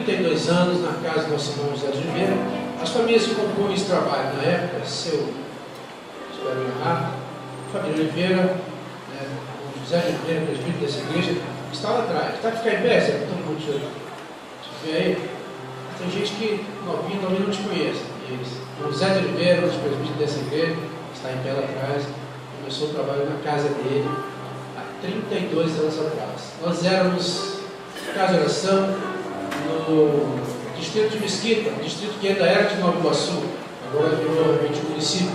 32 anos na casa do nosso irmão José de Oliveira. As famílias que compõem esse trabalho na época, espero errar, família Oliveira, né, o José de Oliveira, presbítero dessa igreja, está lá atrás. Está a ficar em pé, Zé? Todo mundo deixa eu ver aí. Tem gente que novinho não te conhece. O José de Oliveira, um dos presbíteros dessa igreja, está em pé lá atrás. Começou o trabalho na casa dele há 32 anos atrás. Nós éramos casa de oração no distrito de Mesquita, distrito que ainda era de Nova Iguaçu, agora virou realmente um município.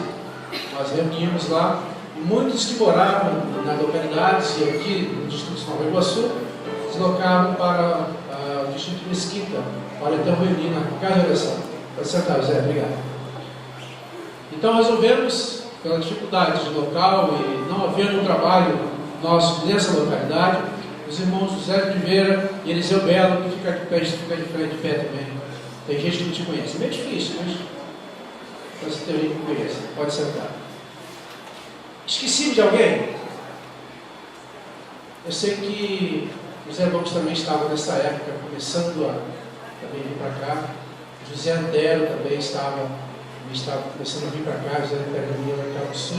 Nós reuníamos lá e muitos que moravam nas localidades e aqui no distrito de Nova Iguaçu se deslocavam para o distrito de Mesquita para então reunir na casa de oração. Pode sentar, José, obrigado. Então resolvemos, pela dificuldade de local e não havendo um trabalho nosso nessa localidade, os irmãos José de Oliveira e Eliseu Belo, que fica de pé também. Tem gente que não te conhece. É meio difícil, mas você tem alguém que conhece. Pode sentar. Esqueci de alguém? Eu sei que os irmãos também estavam nessa época, começando a também vir para cá. José Antero também estava começando a vir para cá. José Antero vinha para cá do sul.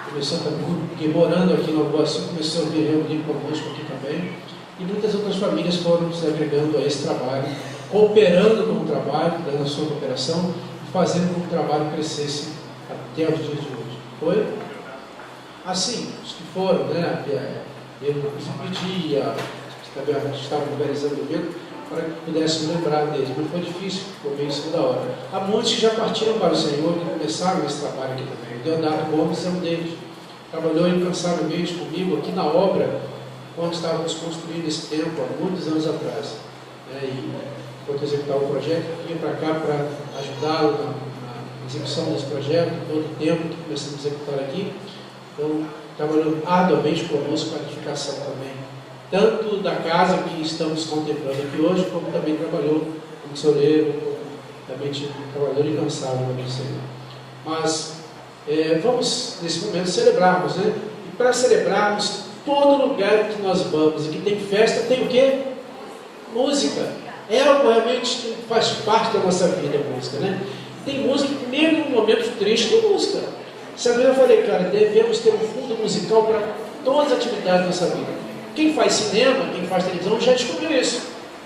Começou também, porque morando aqui no Iguaçu, começou a vir reunir conosco aqui também. E muitas outras famílias foram se agregando a esse trabalho, cooperando com o trabalho, dando a sua cooperação e fazendo com que o trabalho crescesse até os dias de hoje. Foi? Assim, os que foram, né? Eu pedi, também estava organizando o evento, para que pudéssemos lembrar deles, mas foi difícil, ficou meio em cima da hora. Há muitos que já partiram para o Senhor e começaram esse trabalho aqui também. O Leonardo Gomes é um deles. Trabalhou incansavelmente comigo aqui na obra, quando estávamos construindo esse templo, há muitos anos atrás. E enquanto executava o projeto, vinha para cá para ajudá-lo na execução desse projeto, todo o tempo que começamos a executar aqui. Então, trabalhou arduamente conosco para a edificação também, tanto da casa que estamos contemplando aqui hoje, como também trabalhou como tesoureiro, também trabalhador incansável no Senhor. Mas vamos, nesse momento, celebrarmos, né? E para celebrarmos, todo lugar que nós vamos e que tem festa, tem o quê? Música. É algo realmente que faz parte da nossa vida, a música, né? Tem música, mesmo no momento triste, tem música. Essa vez eu falei, cara, devemos ter um fundo musical para todas as atividades da nossa vida. Quem faz cinema, quem faz televisão, já descobriu isso.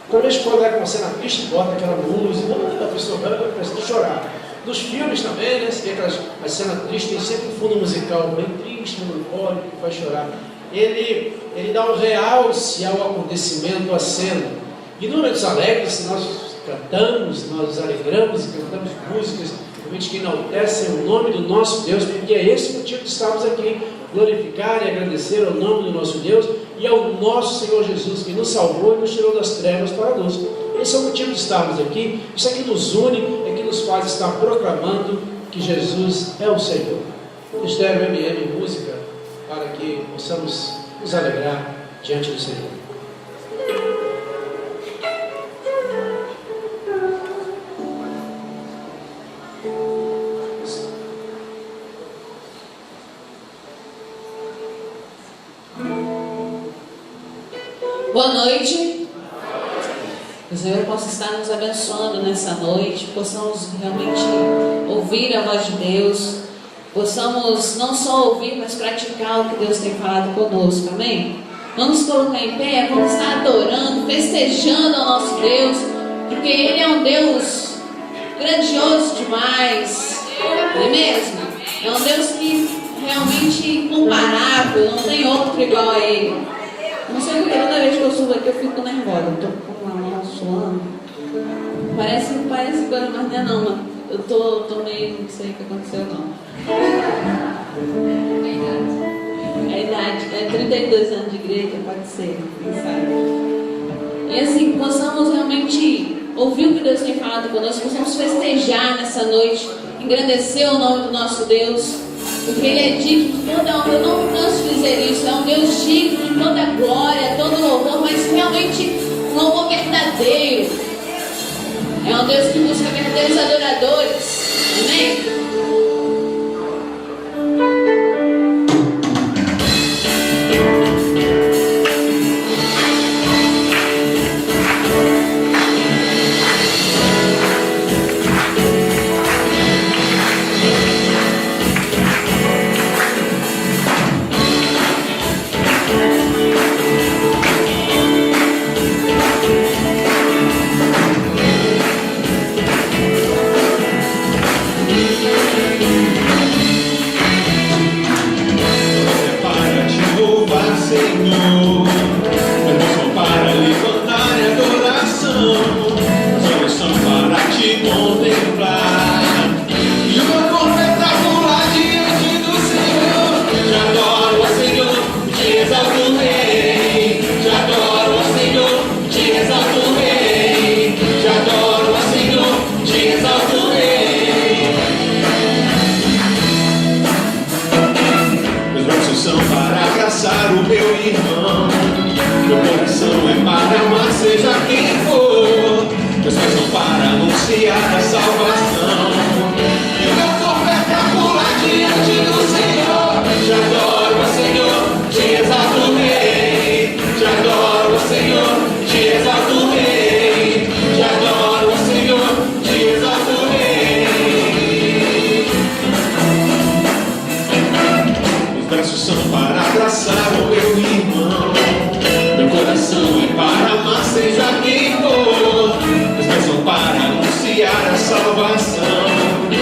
Toda vez que vai com uma cena triste, bota aquela música, a pessoa precisa chorar. Nos filmes também, né? Você vê as cenas tristes, tem sempre um fundo musical bem triste, melancólico, que faz chorar. Ele dá um realce ao acontecimento, à cena. E no momentos alegres, nós cantamos, nós nos alegramos e cantamos músicas realmente que enaltecem o nome do nosso Deus, porque é esse o motivo de estarmos aqui, glorificar e agradecer ao nome do nosso Deus e ao nosso Senhor Jesus, que nos salvou e nos tirou das trevas para a luz. Esse é o motivo de estarmos aqui. Isso aqui nos une, é que nos faz estar proclamando que Jesus é o Senhor. Ministério MM Música, para que possamos nos alegrar diante do Senhor. Boa noite. Que o Senhor possa estar nos abençoando nessa noite, possamos realmente ouvir a voz de Deus, possamos não só ouvir, mas praticar o que Deus tem falado conosco, amém? Vamos colocar em pé, vamos estar adorando, festejando ao nosso Deus, porque Ele é um Deus grandioso demais, não é mesmo? É um Deus que realmente incomparável, não tem outro igual a Ele. Não sei porque toda vez que eu subo aqui eu fico nervosa, eu tô com a mão suando. Parece coisa, mas não é não, mano. Eu tô meio, não sei o que aconteceu não. A idade, 32 anos de igreja, pode ser, quem sabe. E assim, possamos realmente ouvir o que Deus tem falado conosco, possamos festejar nessa noite, engrandecer o nome do nosso Deus. Porque Ele é digno de toda honra, eu não canso de dizer isso, é um Deus digno de toda glória, todo louvor, mas realmente um louvor verdadeiro. É um Deus que busca verdadeiros adoradores, amém? coração, os olhos são para te contemplar. E o meu corpo é pra pular diante do Senhor. Te adoro, ó Senhor, te exalto, Rei. Te adoro, ó Senhor, te exalto, Rei. Te adoro, ó Senhor, te exalto, Rei. Meus braços são para abraçar o meu irmão. Meu coração é para amar, seja quem for. Meus pés são para anunciar a salvação. E o meu corpo é pra pular diante do Senhor. Te adoro, ó Senhor, te exalto, Rei. Te adoro, ó Senhor, te exalto, Rei. Te adoro, ó Senhor, te exalto, Rei. Meus braços são para abraçar o meu irmão. Meu coração é para amar, seja quem for. Meus pés são para anunciar a salvação. E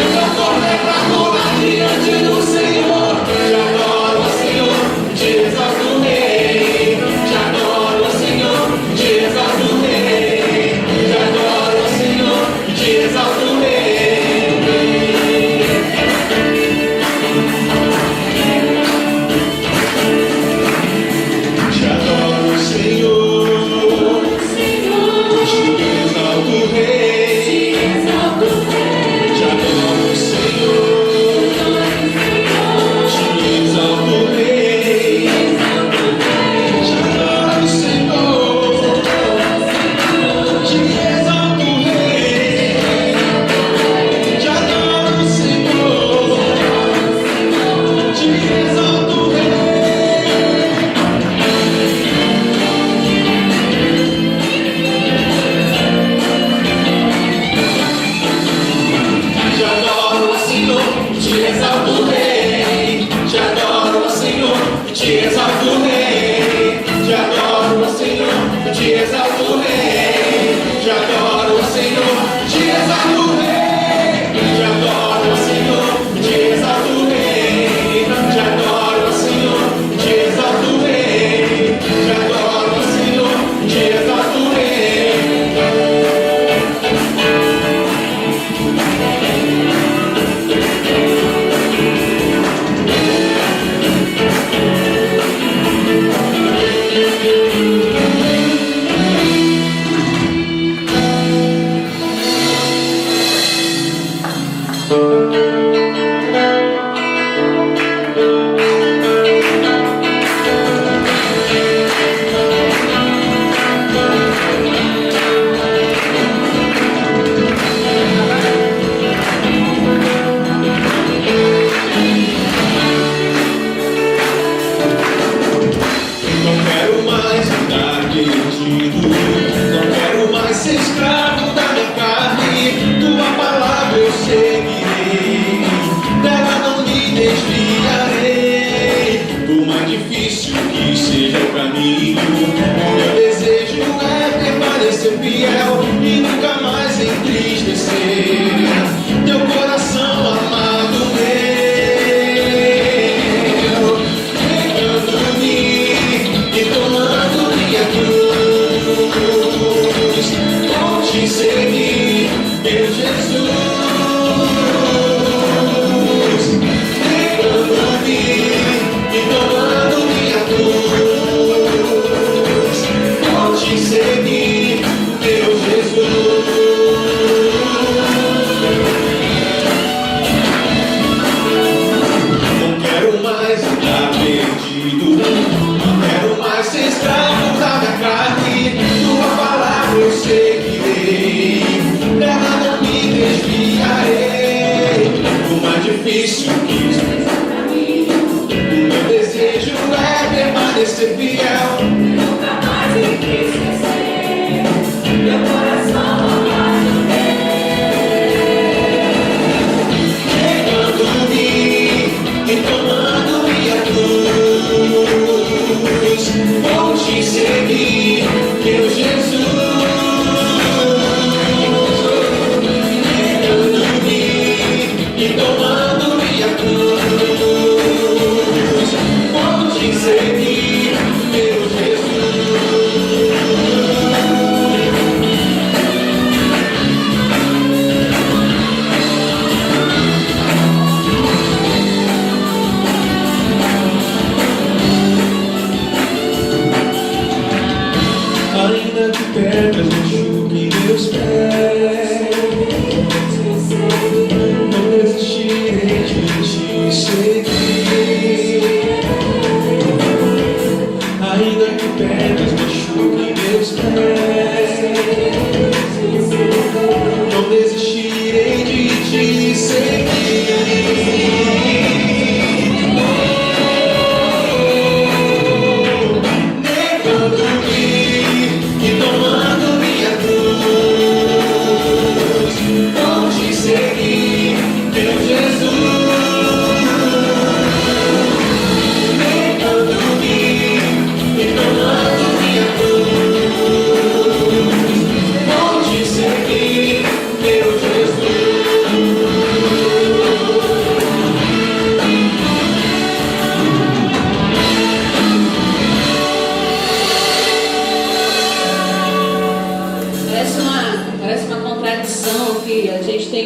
o meu corpo é pra pular diante do Senhor. Te adoro, ó Senhor, te exalto, Rei. Te adoro, ó Senhor, te exalto, Rei. Te adoro, ó Senhor, te exalto, Rei. Te adoro, Senhor, te exalto, Rei. Te adoro, Senhor, te exalto, Rei. Te adoro, Senhor, te exalto, Rei. Te adoro, Senhor, te exalto, Rei. Te adoro, ó Senhor, te exalto, Rei. Te adoro, ó Senhor, te exalto, Rei. Te adoro, ó Senhor, te exalto, Rei. Te adoro, ó Senhor, te exalto, Rei. Te adoro, ó Senhor, te exalto, Rei. Te adoro, ó Senhor, te exalto, Rei. Te adoro, ó Senhor, te exalto, Rei. Não quero mais andar perdido, não quero mais ser escravo da minha carne. Tua palavra eu seguirei, dela não me desviarei. Por mais difícil que seja o caminho, o meu desejo é permanecer fiel e nunca mais entristecer teu coração amado meu. E tomando minha cruz, vou te seguir, meu Jesus. Pegando-me e tomando minha cruz, vou te seguir, meu Jesus. Não quero mais andar perdido, não quero mais ser escravo da minha carne. Tua palavra eu seguirei, dela não me desviarei. Por mais difícil que seja o caminho, o meu desejo é permanecer fiel, nunca mais entristecer meu coração amado Pegando-me e tomando minha cruz, vou te seguir, meu Jesus. meus pés. Não desistirei de te seguir, ainda que pedras machuquem meus pés. Não desistirei de te seguir.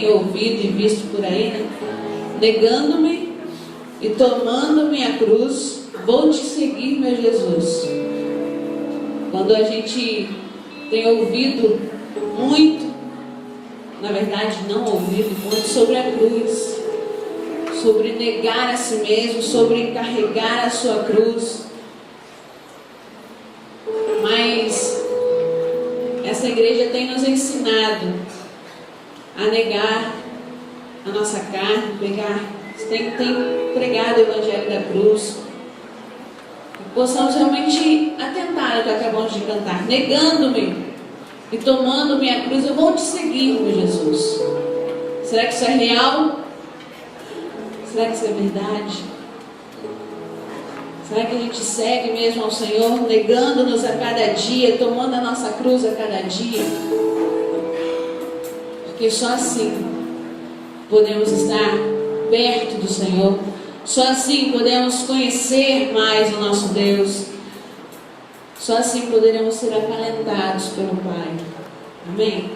Ouvido e visto por aí, né? Negando-me e tomando minha cruz, vou te seguir, meu Jesus. Quando a gente tem ouvido muito, na verdade não ouvido muito, sobre a cruz, sobre negar a si mesmo, sobre carregar a sua cruz, mas essa igreja tem nos ensinado a negar a nossa carne, tem pregado o Evangelho da cruz, que possamos realmente atentar ao que acabamos de cantar. Negando-me e tomando minha cruz, eu vou te seguir, meu Jesus. Será que isso é real? Será que isso é verdade? Será que a gente segue mesmo ao Senhor, negando-nos a cada dia, tomando a nossa cruz a cada dia? Porque só assim podemos estar perto do Senhor, só assim podemos conhecer mais o nosso Deus, só assim poderemos ser acalentados pelo Pai. Amém?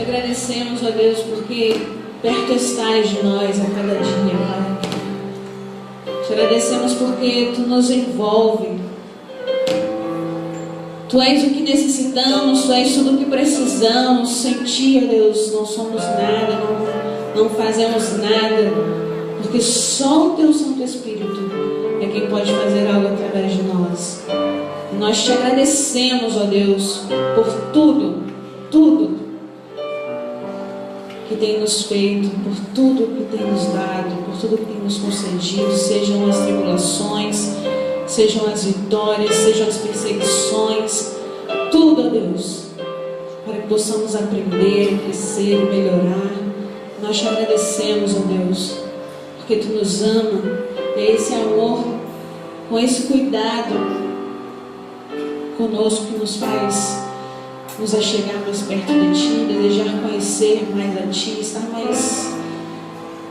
agradecemos, ó Deus, porque perto estás de nós a cada dia, Pai. Te agradecemos porque Tu nos envolve. Tu és o que necessitamos, Tu és tudo o que precisamos. Sem Ti, ó Deus, não somos nada, não fazemos nada, porque só o Teu Santo Espírito é quem pode fazer algo através de nós. E nós Te agradecemos, ó Deus, por tudo que tem nos feito, por tudo que tem nos dado, por tudo que tem nos concedido, sejam as tribulações, sejam as vitórias, sejam as perseguições, tudo, ó Deus, para que possamos aprender, crescer e melhorar. Nós Te agradecemos, ó Deus, porque Tu nos ama, e é esse amor, com esse cuidado conosco que nos faz nos achegar mais perto de Ti, desejar conhecer mais a Ti, estar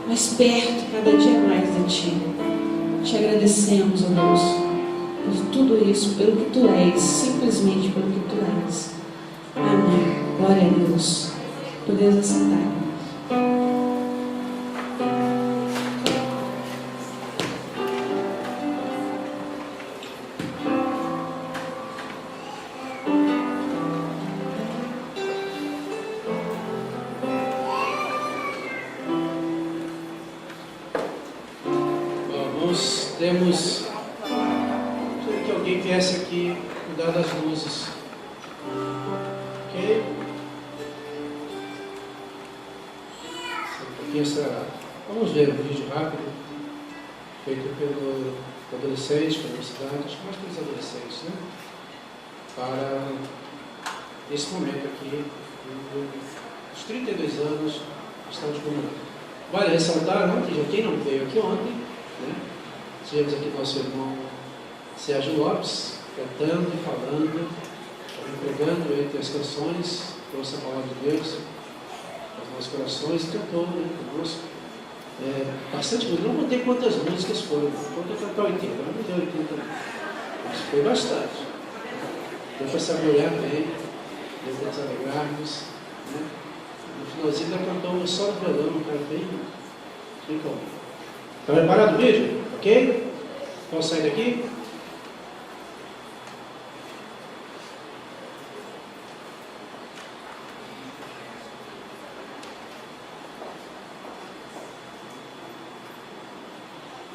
mais perto, cada dia mais de Ti. Te agradecemos, ó Deus, por tudo isso, pelo que Tu és, simplesmente pelo que Tu és. Amém. Glória a Deus. Podemos assentar. Temos que alguém viesse aqui cuidar das luzes, ok? Vamos ver um vídeo rápido feito pelo adolescente, pela universidade, acho que mais pelos adolescentes, né? Para esse momento aqui, os 32 anos estão de comunhão. Vale ressaltar, né, que quem não veio aqui ontem, né? Tivemos aqui nosso irmão Sérgio Lopes, cantando e falando, pregando entre as canções, trouxe a palavra de Deus aos nossos corações, cantou, né, conosco. Bastante música, não contei quantas músicas foram, vou cantar 80, não deu 80 não, mas foi bastante. Deu para saborear bem, deu para nos alegrarmos, né? No finalzinho ainda cantou só no violão, um cara bem calmo. Está preparado o vídeo? Ok? Vamos sair daqui?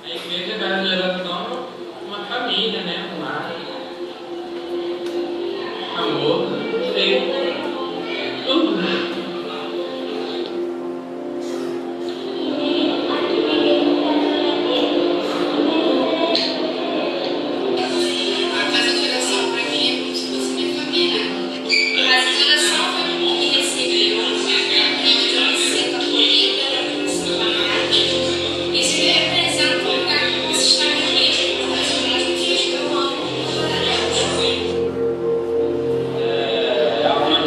A igreja brasileira toma uma família, né? Um lar, amor, tudo, né? É uma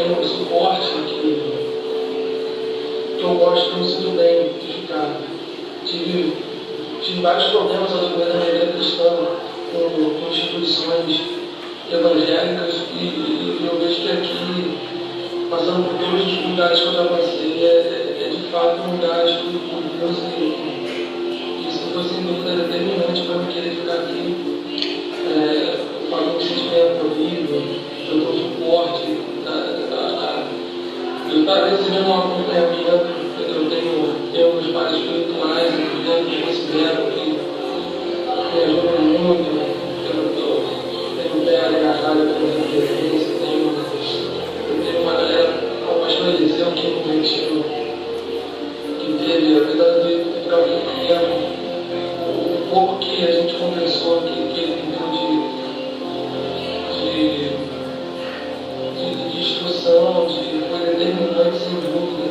tenho um suporte que eu gosto, me sinto bem de ficar. Tive vários problemas ao decorrer da minha vida cristã com instituições evangélicas e eu vejo que aqui, passando por todos os lugares que eu já passei, é de fato um lugar escolhido por Deus e isso foi sem dúvida determinante para eu querer ficar aqui. Eu falo um sentimento horrível, eu dou suporte, eu estava recebendo um acompanhamento, eu tenho meus pais espirituais, que considero que me ajudam muito, eu tenho pé agarrado com a referência, eu tenho uma galera, o pastor Eliseu, que no retiro que teve, apesar de ficar muito pequeno, o pouco que a gente conversou, que ele me deu de instrução, de coisa determinante, sem dúvida.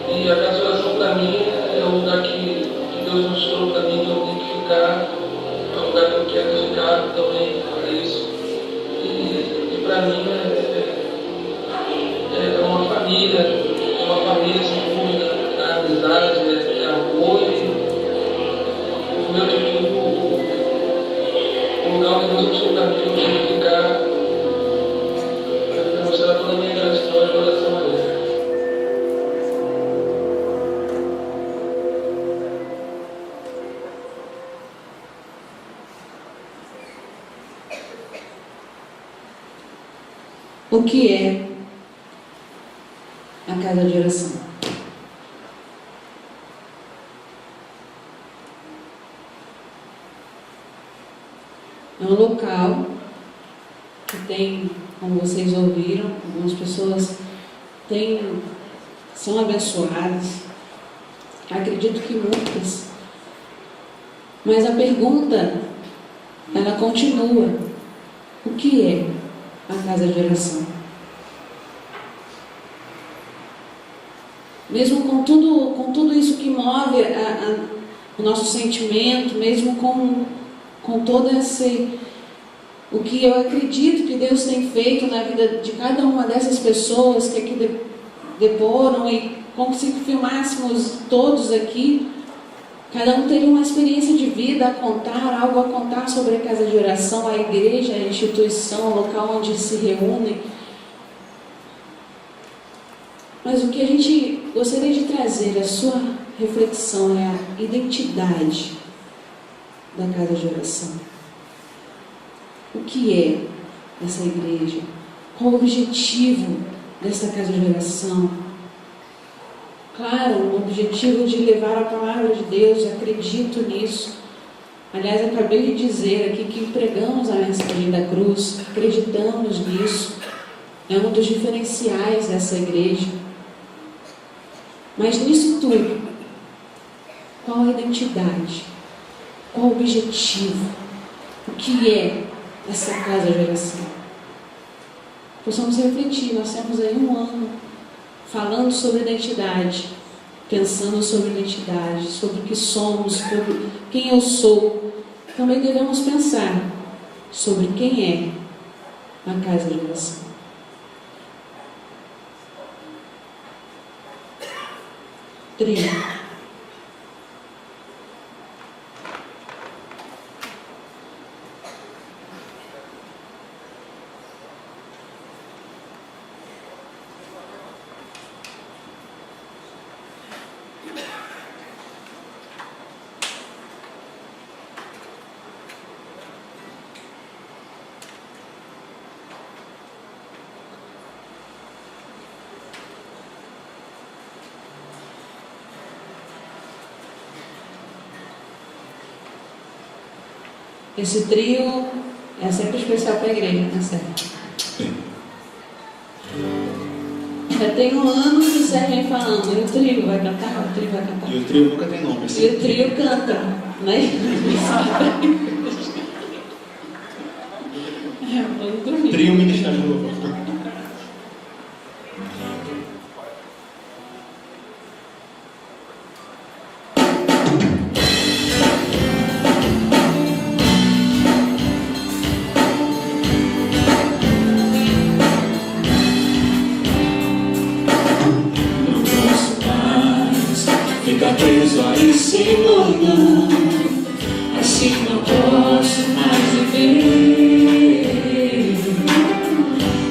E a casa de oração para mim é o lugar que Deus mostrou para mim que eu tenho que ficar, é o lugar que eu quero ficar também para isso. E para mim é uma família sem dúvida, é amizade, é amor e o meu tipo, o lugar onde Deus mostrou para mim que eu tenho que ficar, para mostrar toda a minha gratidão e oração a Ele. O que é a casa de oração? É um local que tem, como vocês ouviram, algumas pessoas são abençoadas, acredito que muitas, mas a pergunta, ela continua: o que é a casa de oração? Mesmo com tudo isso que move o nosso sentimento, mesmo com todo o que eu acredito que Deus tem feito na vida de cada uma dessas pessoas que aqui deporam, e como se filmássemos todos aqui, cada um teria uma experiência de vida a contar, algo a contar sobre a casa de oração, a igreja, a instituição, o local onde se reúnem. Mas o que a gente gostaria de trazer, a sua reflexão, é a identidade da casa de oração. O que é essa igreja? Qual o objetivo dessa casa de oração? Claro, o objetivo de levar a palavra de Deus, acredito nisso. Aliás, acabei de dizer aqui que pregamos a mensagem da cruz, acreditamos nisso. É um dos diferenciais dessa igreja. Mas nisso tudo, qual a identidade? Qual o objetivo? O que é essa casa de oração? Possamos refletir. Nós temos aí um ano falando sobre identidade, pensando sobre identidade, sobre o que somos, sobre quem eu sou. Também devemos pensar sobre quem é a casa de oração. Trio. Esse trio é sempre especial para a igreja, tá certo? Já tem um ano que o Sérgio vem falando, e o trio vai cantar, o trio vai cantar. E o trio nunca tem nome, assim. E o trio canta, né? Vamos dormir. Trio Ministério do Louvor. ficar preso a esse mundo, assim não posso mais viver.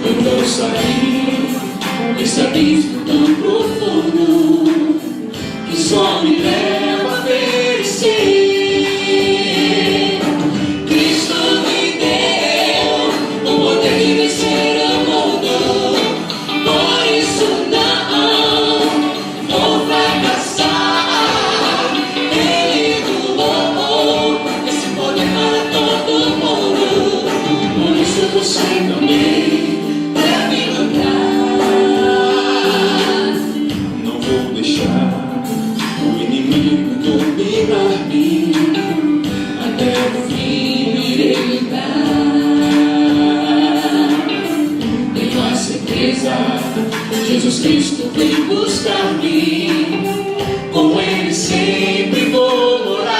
Eu vou sair desse abismo tão profundo que só me leva a perecer. Cristo me deu o poder de vencer o mundo, por isso não vou fracassar. Ele doou esse poder para todo mundo, por isso você também deve lutar. Não vou deixar o inimigo dominar-me, até o fim irei lutar. Tenho a certeza, Jesus Cristo vem buscar-me, com Ele sempre vou morar.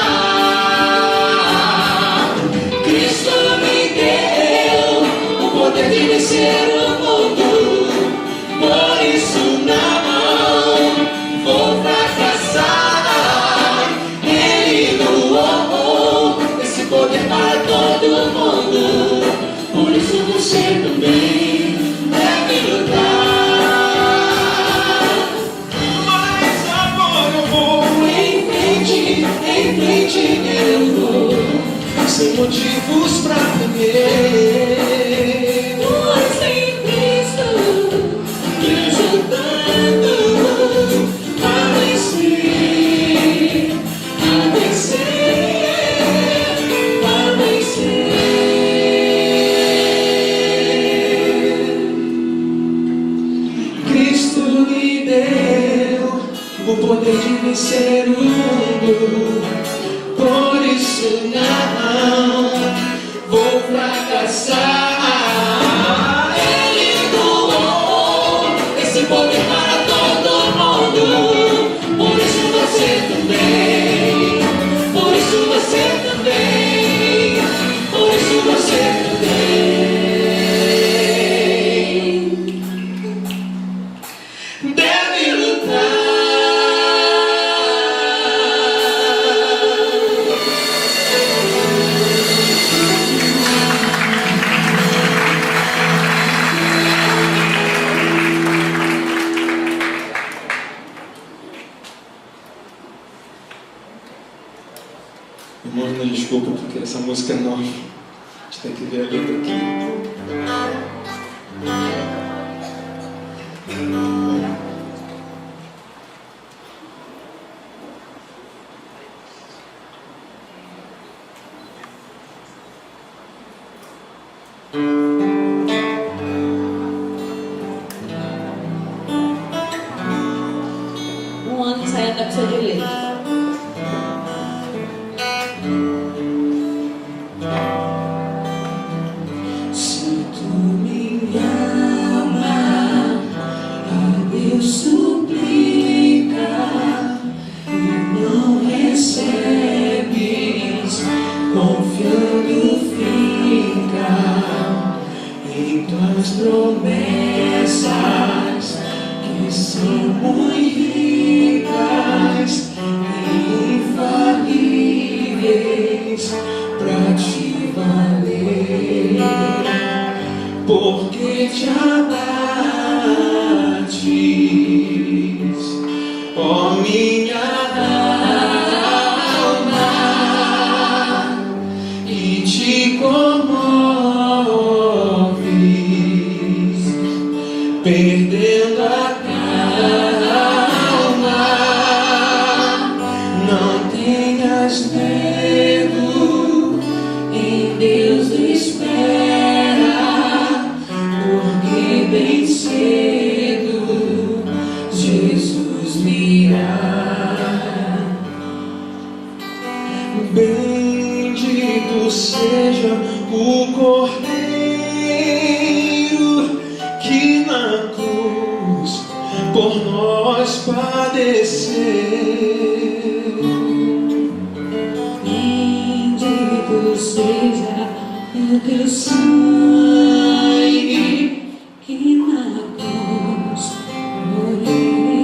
Cristo me deu o poder de vencer o mundo, por isso não vou fracassar. Ele doou esse poder para todo mundo, por isso você também deve lutar. Mas agora eu vou em frente eu vou, sem motivos pra temer. Pois em Cristo me ajudando a vencer, a vencer, a vencer. Cristo me deu o poder de vencer o mundo, por isso não vou fracassar. Ele doou esse poder para todo mundo, por isso você também, por isso você também, por isso você também deve lutar. Irmãos, me desculpa porque essa música é nova. A gente tem que ver a letra aqui. Um ano saindo da pessoa de leite. Se tu me ama, a Deus suplica e não recebes, confiando fica em tuas promessas, que são muito ricas e infalíveis pra te valer, porque te abates, ó minha alma, e te comoves, perdendo a calma. Não tenhas medo, em Deus espera, porque bem cedo Jesus virá. Bendito seja o Cordeiro que na cruz por nós padeceu. Bendito seja o teu sangue que na cruz por ele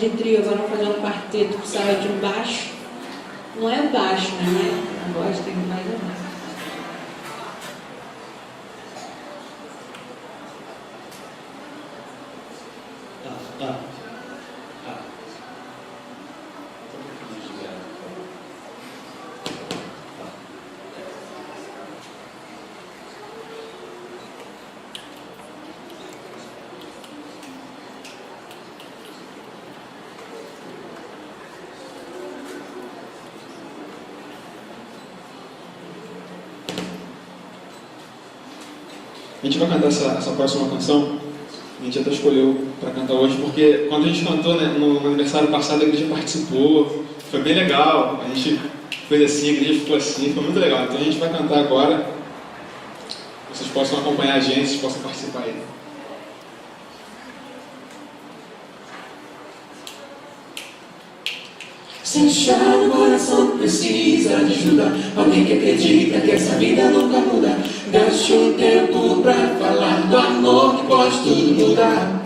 de trio, agora vamos fazer um quarteto que precisava de um baixo. Não é baixo, né? A voz tem mais ou menos. Tá. A gente vai cantar essa próxima canção. A gente até escolheu para cantar hoje, porque quando a gente cantou, né, no aniversário passado, a igreja participou, foi bem legal. A gente fez assim, a igreja ficou assim, foi muito legal. Então a gente vai cantar agora. Vocês possam acompanhar a gente, vocês possam participar aí. Se achar no coração precisa de ajuda, alguém que acredita que essa vida nunca muda. Gaste um tempo pra falar do amor que pode tudo mudar.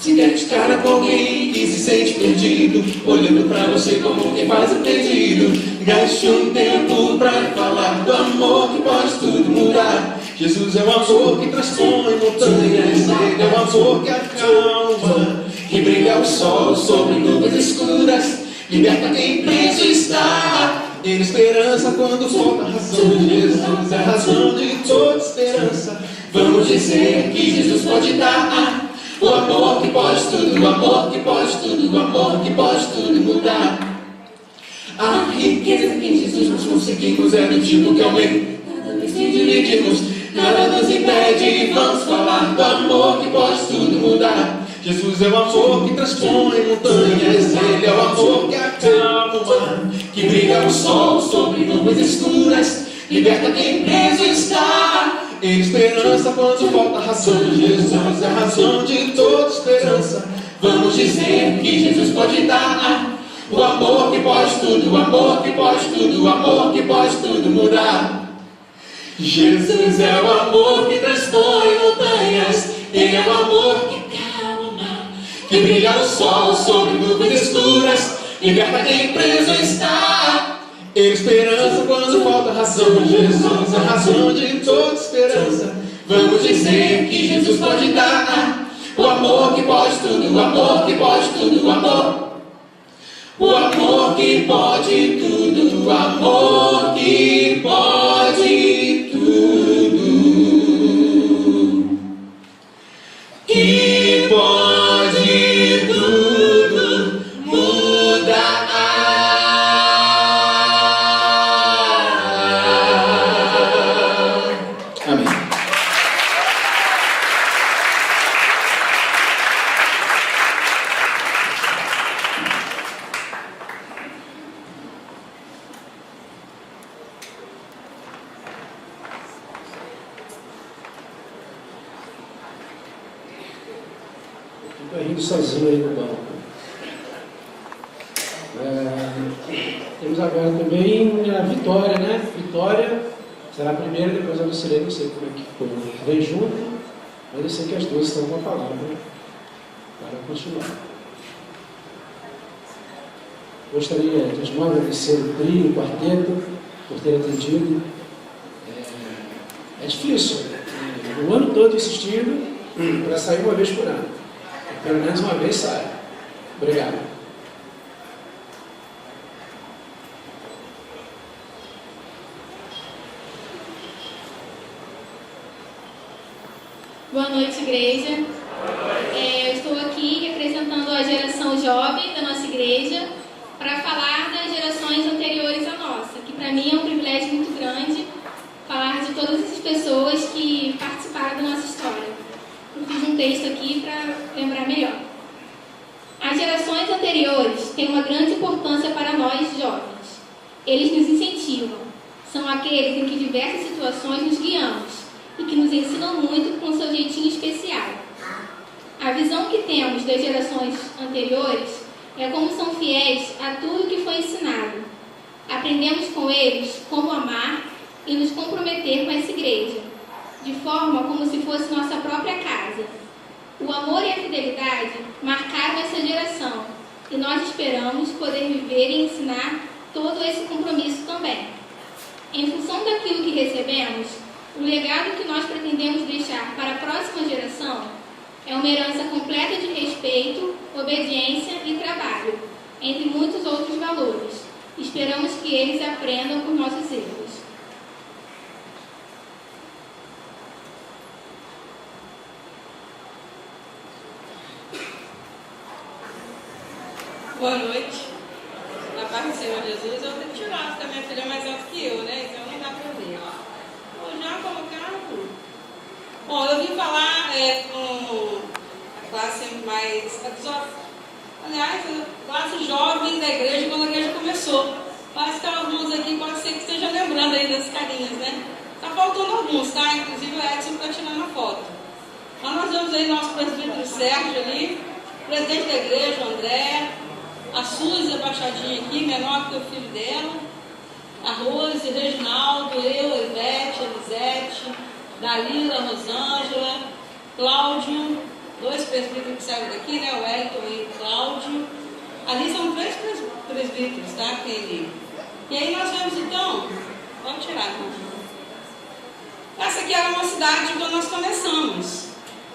Se der de cara com alguém que se sente perdido, olhando pra você como quem faz o pedido. Gaste um tempo pra falar do amor que pode tudo mudar. Jesus é o amor que transpõe montanhas, Ele é o amor que acalma, que brilha o sol sobre nuvens escuras, liberta quem preso está. Ele esperança quando falta razão. Jesus é a razão de toda esperança. Vamos dizer que Jesus pode dar o amor que pode tudo, o amor que pode tudo, o amor que pode tudo mudar. A riqueza que em Jesus nós conseguimos é do tipo que aumenta. Cada vez que dividimos, nada nos impede. Vamos falar do amor que pode tudo mudar. Jesus é o amor que transpõe montanhas, Ele é o amor que acalma, que brilha o sol sobre nuvens escuras, liberta quem preso está. Ele esperança quando falta razão. Jesus é a razão de toda esperança. Vamos dizer que Jesus pode dar o amor que pode tudo, o amor que pode tudo, o amor que pode tudo mudar. Jesus é o amor que transpõe montanhas, Ele é o amor que brilha o sol sobre nuvens escuras, liberta quem preso está. Ele esperança quando falta razão. Jesus é a razão de toda esperança. Vamos dizer que Jesus pode dar o amor que pode tudo, o amor que pode tudo, o amor que pode tudo, o amor que pode tudo, que pode tudo mudar. Amém. Fica rindo sozinho aí no banco. Temos agora também a Vitória, né? Vitória será a primeira, depois a Lucilene, não sei como é que ficou. Vem junto, mas eu sei que as duas estão com a palavra para continuar. Gostaria de novo agradecer o trio, o quarteto, por ter atendido. É difícil, o ano todo insistindo para sair uma vez por ano. Pelo menos uma vez sai. Obrigado. Boa noite, igreja. Eu estou aqui representando a geração jovem da nossa igreja para falar das gerações anteriores à nossa, que para mim é um privilégio muito grande falar de todas essas pessoas que participaram da nossa história. Eu fiz um texto aqui para lembrar melhor. As gerações anteriores têm uma grande importância para nós jovens. Eles nos incentivam. São aqueles em que diversas situações nos guiamos e que nos ensinam muito com seu jeitinho especial. A visão que temos das gerações anteriores é como são fiéis a tudo que foi ensinado. Aprendemos com eles como amar e nos comprometer com essa igreja, de forma como se fosse nossa própria casa. O amor e a fidelidade marcaram essa geração e nós esperamos poder viver e ensinar todo esse compromisso também. Em função daquilo que recebemos, o legado que nós pretendemos deixar para a próxima geração é uma herança completa de respeito, obediência e trabalho, entre muitos outros valores. Esperamos que eles aprendam com nossos erros. Boa noite. Na paz do Senhor Jesus, eu tenho que tirar, porque a minha filha é mais alta que eu, né? Então não dá para ver. Vou já colocar tudo. Bom, eu vim falar com a classe mais... Aliás, a classe jovem da igreja, quando a igreja começou. Parece que alguns aqui pode ser que estejam lembrando aí das carinhas, né? Tá faltando alguns, tá? Inclusive o Edson está tirando a foto. Mas nós vemos aí nosso presbítero Sérgio ali, presidente da igreja, o André, a Suzy, abaixadinha aqui, menor que o filho dela, a Rose, o Reginaldo, eu, a Ivete, a Elisete, Dalila, a Rosângela, Cláudio, dois presbíteros que saíram daqui, né? O Wellington e o Cláudio. Ali são 3 presbíteros, tá? Que tem ali. E aí nós vemos então, vamos tirar, né? Essa aqui era uma cidade quando nós começamos.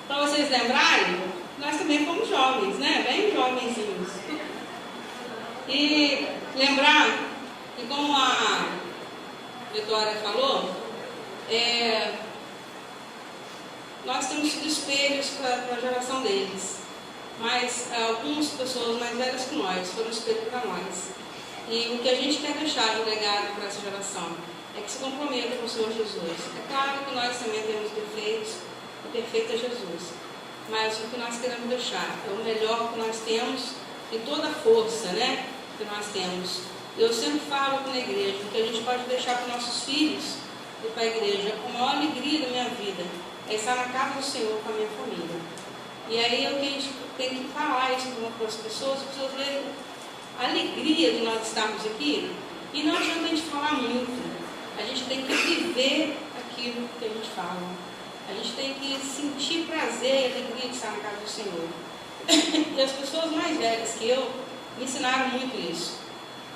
Para vocês lembrarem, nós também fomos jovens, né? Bem jovenzinhos. E lembrar que, como a Vitória falou, nós temos sido espelhos para a geração deles. Mas algumas pessoas mais velhas que nós foram espelho para nós. E o que a gente quer deixar de legado para essa geração é que se comprometa com o Senhor Jesus. É claro que nós também temos defeitos, o perfeito é Jesus. Mas o que nós queremos deixar é o melhor que nós temos e toda a força, né, que nós temos. Eu sempre falo com a igreja que a gente pode deixar para os nossos filhos e para a igreja com a maior alegria da minha vida é estar na casa do Senhor com a minha família. E aí a gente tem que falar isso para as pessoas verem a alegria de nós estarmos aqui. E não adianta a gente falar muito, a gente tem que viver aquilo que a gente fala. A gente tem que sentir prazer e alegria de estar na casa do Senhor. E as pessoas mais velhas que eu me ensinaram muito isso.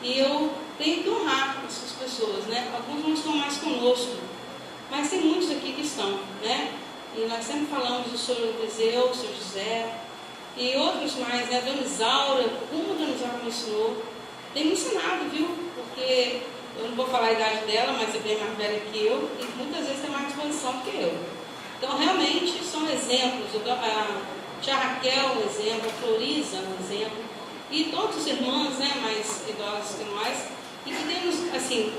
E eu tenho que honrar essas pessoas, né? Alguns não estão mais conosco, mas tem muitos aqui que estão, né? E nós sempre falamos do Senhor Eliseu, do Senhor José, e outros mais, né? Dona Isaura, como a Dona Isaura me ensinou. Tem me ensinado, viu? Porque eu não vou falar a idade dela, mas é bem mais velha que eu, e muitas vezes tem mais disposição que eu. Então, realmente, são exemplos. A tia Raquel, um exemplo, a Florisa, um exemplo, e todos os irmãos, né, mais idosos que nós, e que temos, assim,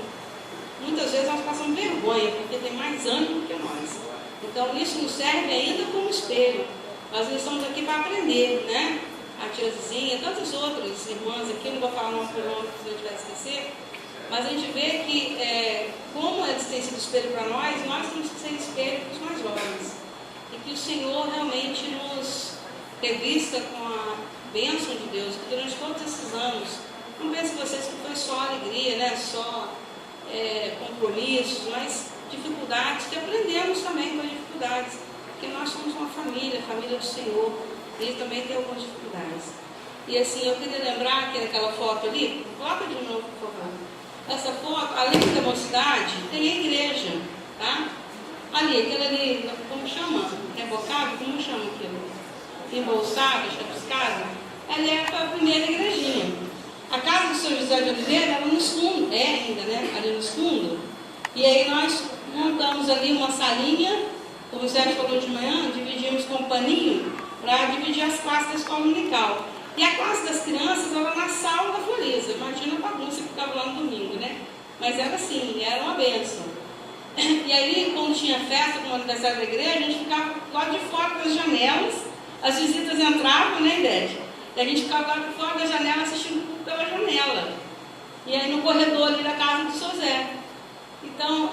muitas vezes nós passamos vergonha, porque tem mais ânimo do que nós. Então, isso nos serve ainda como espelho. Nós estamos aqui para aprender, né? A tia Zizinha, tantas outras irmãs aqui, eu não vou falar o nome pelo nome, se eu tiver esquecer, mas a gente vê que, como eles têm sido espelho para nós temos que ser espelho para os mais jovens. E que o Senhor realmente nos revista com a bênção de Deus, que durante todos esses anos, não pense vocês que foi só alegria, né? Só compromissos, mas dificuldades, que aprendemos também com as dificuldades, porque nós somos uma família, família do Senhor, e Ele também tem algumas dificuldades. E assim, eu queria lembrar que naquela foto ali, coloca de novo, por favor. Essa foto, além da mocidade, tem a igreja, tá? Ali, aquela ali, como chama? Rebocado? Como chama aquilo? Embolsada, chapiscada? Ali foi a primeira igrejinha. A casa do Sr. José de Oliveira era nos fundos, ainda, né? Ali nos fundos. E aí nós montamos ali uma salinha, como o Sérgio falou de manhã, dividimos com um paninho para dividir as classes da escola dominical. E a classe das crianças era na sala da Florisa. Imagina a bagunça que ficava lá no domingo, né? Mas era assim, era uma bênção. E aí, quando tinha festa, como o aniversário da igreja, a gente ficava lá de fora das janelas, as visitas entravam, né, Ivete? E a gente ficava lá de fora da janela assistindo tudo pela janela. E aí no corredor ali da casa do seu Zé. Então,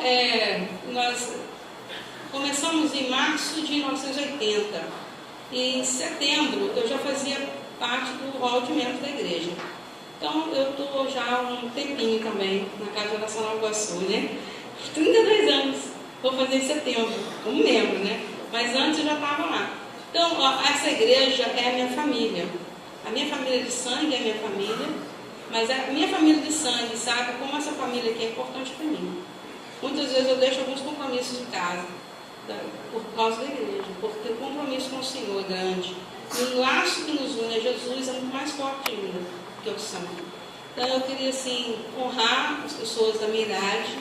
nós começamos em março de 1980. E em setembro eu já fazia parte do hall de membros da igreja. Então, eu estou já há um tempinho também na Casa Nacional Iguaçu, né? 32 anos, vou fazer em setembro, como membro, né? Mas antes eu já estava lá. Então, essa igreja é a minha família. A minha família de sangue é a minha família, mas a minha família de sangue sabe como essa família aqui é importante para mim. Muitas vezes eu deixo alguns compromissos de casa, por causa da igreja, porque o compromisso com o Senhor é grande. E o laço que nos une a Jesus é muito mais forte ainda que o sangue. Então eu queria assim honrar as pessoas da minha idade,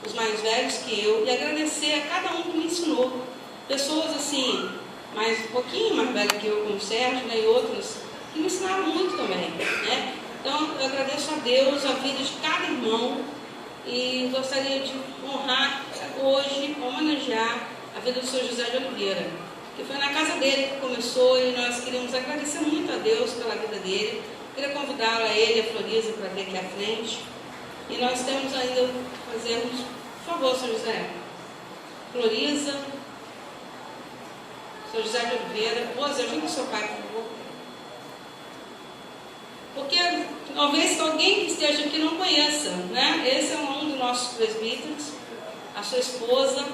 os mais velhos que eu, e agradecer a cada um que me ensinou. Pessoas assim, um pouquinho mais velhas que eu, como o Sérgio, né, e outros, que me ensinaram muito também, né? Então eu agradeço a Deus a vida de cada irmão e gostaria de honrar hoje, homenagear a vida do Sr. José de Oliveira, que foi na casa dele que começou e nós queríamos agradecer muito a Deus pela vida dele. Queria convidá-lo a ele, a Floriza, para vir aqui à frente. E nós temos ainda fazermos, por favor, Sr. José, Floriza, Sr. José de Oliveira, Rose, ajuda o seu pai, por favor. Porque talvez alguém que esteja aqui não conheça, né? Esse é um dos nossos presbíteros, a sua esposa.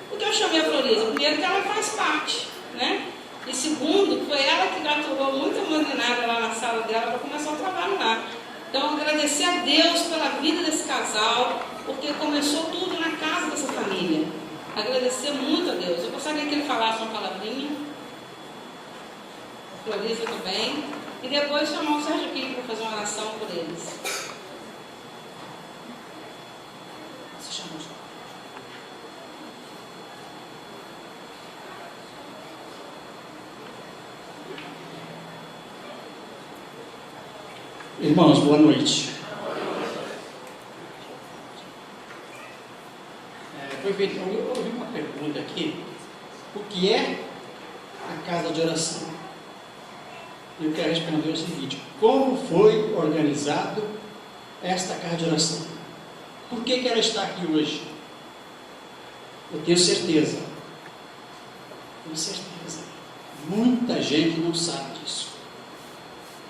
Por que eu chamei a Floriza? Primeiro que ela faz parte, né? E segundo, foi ela que gratulou muito a meninada lá na sala dela para começar o trabalho lá. Então, agradecer a Deus pela vida desse casal, porque começou tudo na casa dessa família. Agradecer muito a Deus. Eu gostaria que ele falasse uma palavrinha. A Floriza também. E depois chamar o Sérgio aqui para fazer uma oração por eles. Se chama o João. Irmãos, boa noite. Eu ouvi uma pergunta aqui: o que é a casa de oração? Eu quero responder o seguinte: como foi organizado esta casa de oração? Por que ela está aqui hoje? Eu tenho certeza, muita gente não sabe disso.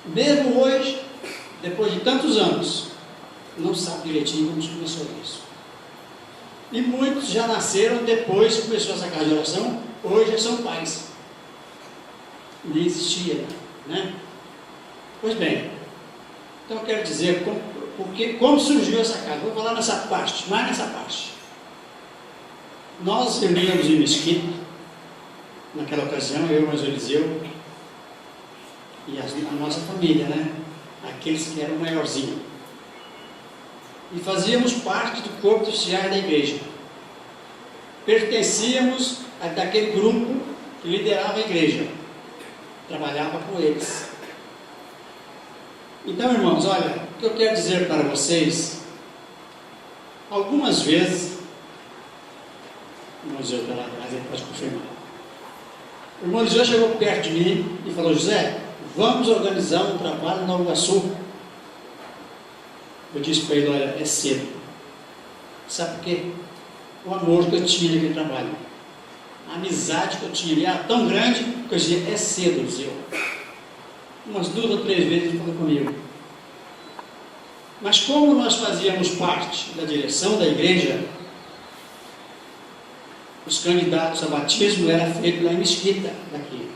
Mesmo hoje, depois de tantos anos, não sabe direitinho como começou isso. E muitos já nasceram depois que começou essa casa de oração, hoje já são pais. Nem existia, né? Pois bem, então eu quero dizer como surgiu essa casa. Vou falar nessa parte, mais nessa parte. Nós reuníamos em Mesquita, naquela ocasião, eu, o Eliseu e a nossa família, né? Aqueles que eram maiorzinhos. E fazíamos parte do corpo de oficiais da igreja. Pertencíamos daquele grupo que liderava a igreja. Trabalhava com eles. Então, irmãos, olha, o que eu quero dizer para vocês, algumas vezes, o irmão Eliseu está lá atrás, ele pode confirmar. O irmão Eliseu chegou perto de mim e falou: José, vamos organizar um trabalho no Nova Iguaçu. Eu disse para ele: olha, é cedo. Sabe por quê? O amor que eu tinha naquele trabalho, a amizade que eu tinha ali era tão grande que eu dizia: é cedo, Eliseu. Umas 2 ou 3 vezes ele falou comigo. Mas como nós fazíamos parte da direção da igreja, os candidatos a batismo eram feitos lá em Mesquita, daqui.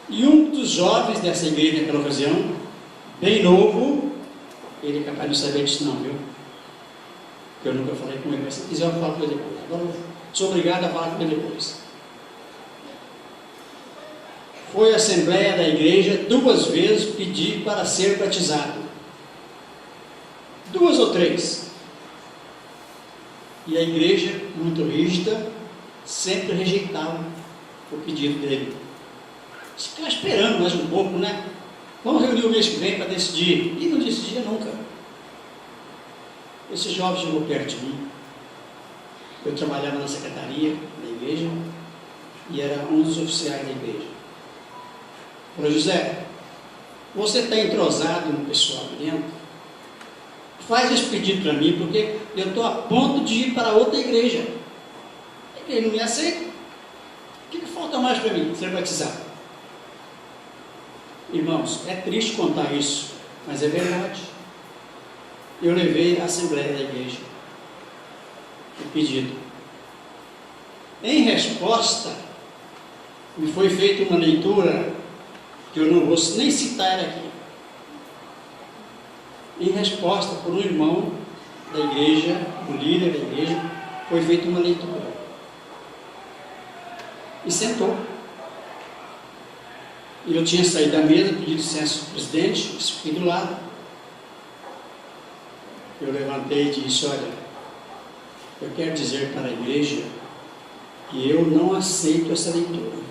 E um dos jovens dessa igreja naquela ocasião, bem novo, ele é capaz de saber disso não, viu? Porque eu nunca falei com ele, mas se quiser eu falo com ele depois. Agora eu sou obrigado a falar com ele depois. Foi à assembleia da igreja 2 vezes pedir para ser batizado. 2 ou 3. E a igreja, muito rígida, sempre rejeitava o pedido dele. Ficava esperando mais um pouco, né? Vamos reunir o mês que vem para decidir. E não decidia nunca. Esse jovem chegou perto de mim. Eu trabalhava na secretaria da igreja e era um dos oficiais da igreja. Falou: José, você está entrosado no pessoal aqui dentro? Faz esse pedido para mim, porque eu estou a ponto de ir para outra igreja. Ele não me aceita. O que falta mais para mim? Ser batizado. Irmãos, é triste contar isso, mas é verdade. Eu levei a assembleia da igreja o pedido. Em resposta, me foi feita uma leitura que eu não vou nem citar aqui, em resposta por um irmão da igreja, um líder da igreja, foi feita uma leitura. E sentou. E eu tinha saído da mesa, pedi licença ao presidente, fiquei do lado. Eu levantei e disse: olha, eu quero dizer para a igreja que eu não aceito essa leitura.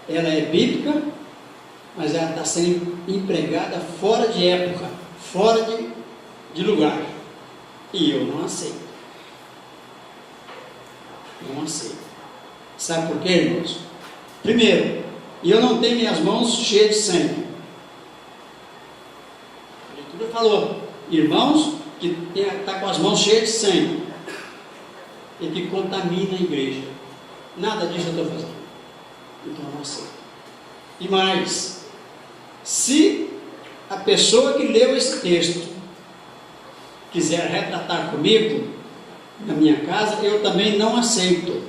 Ela é bíblica, mas ela está sendo empregada fora de época, fora de lugar. E eu não aceito. Não aceito. Sabe por quê, irmãos? Primeiro, eu não tenho minhas mãos cheias de sangue. A leitura falou: irmãos que está com as mãos cheias de sangue e que contamina a igreja. Nada disso eu estou fazendo. Então não aceito. E mais, se a pessoa que leu esse texto quiser retratar comigo na minha casa, eu também não aceito.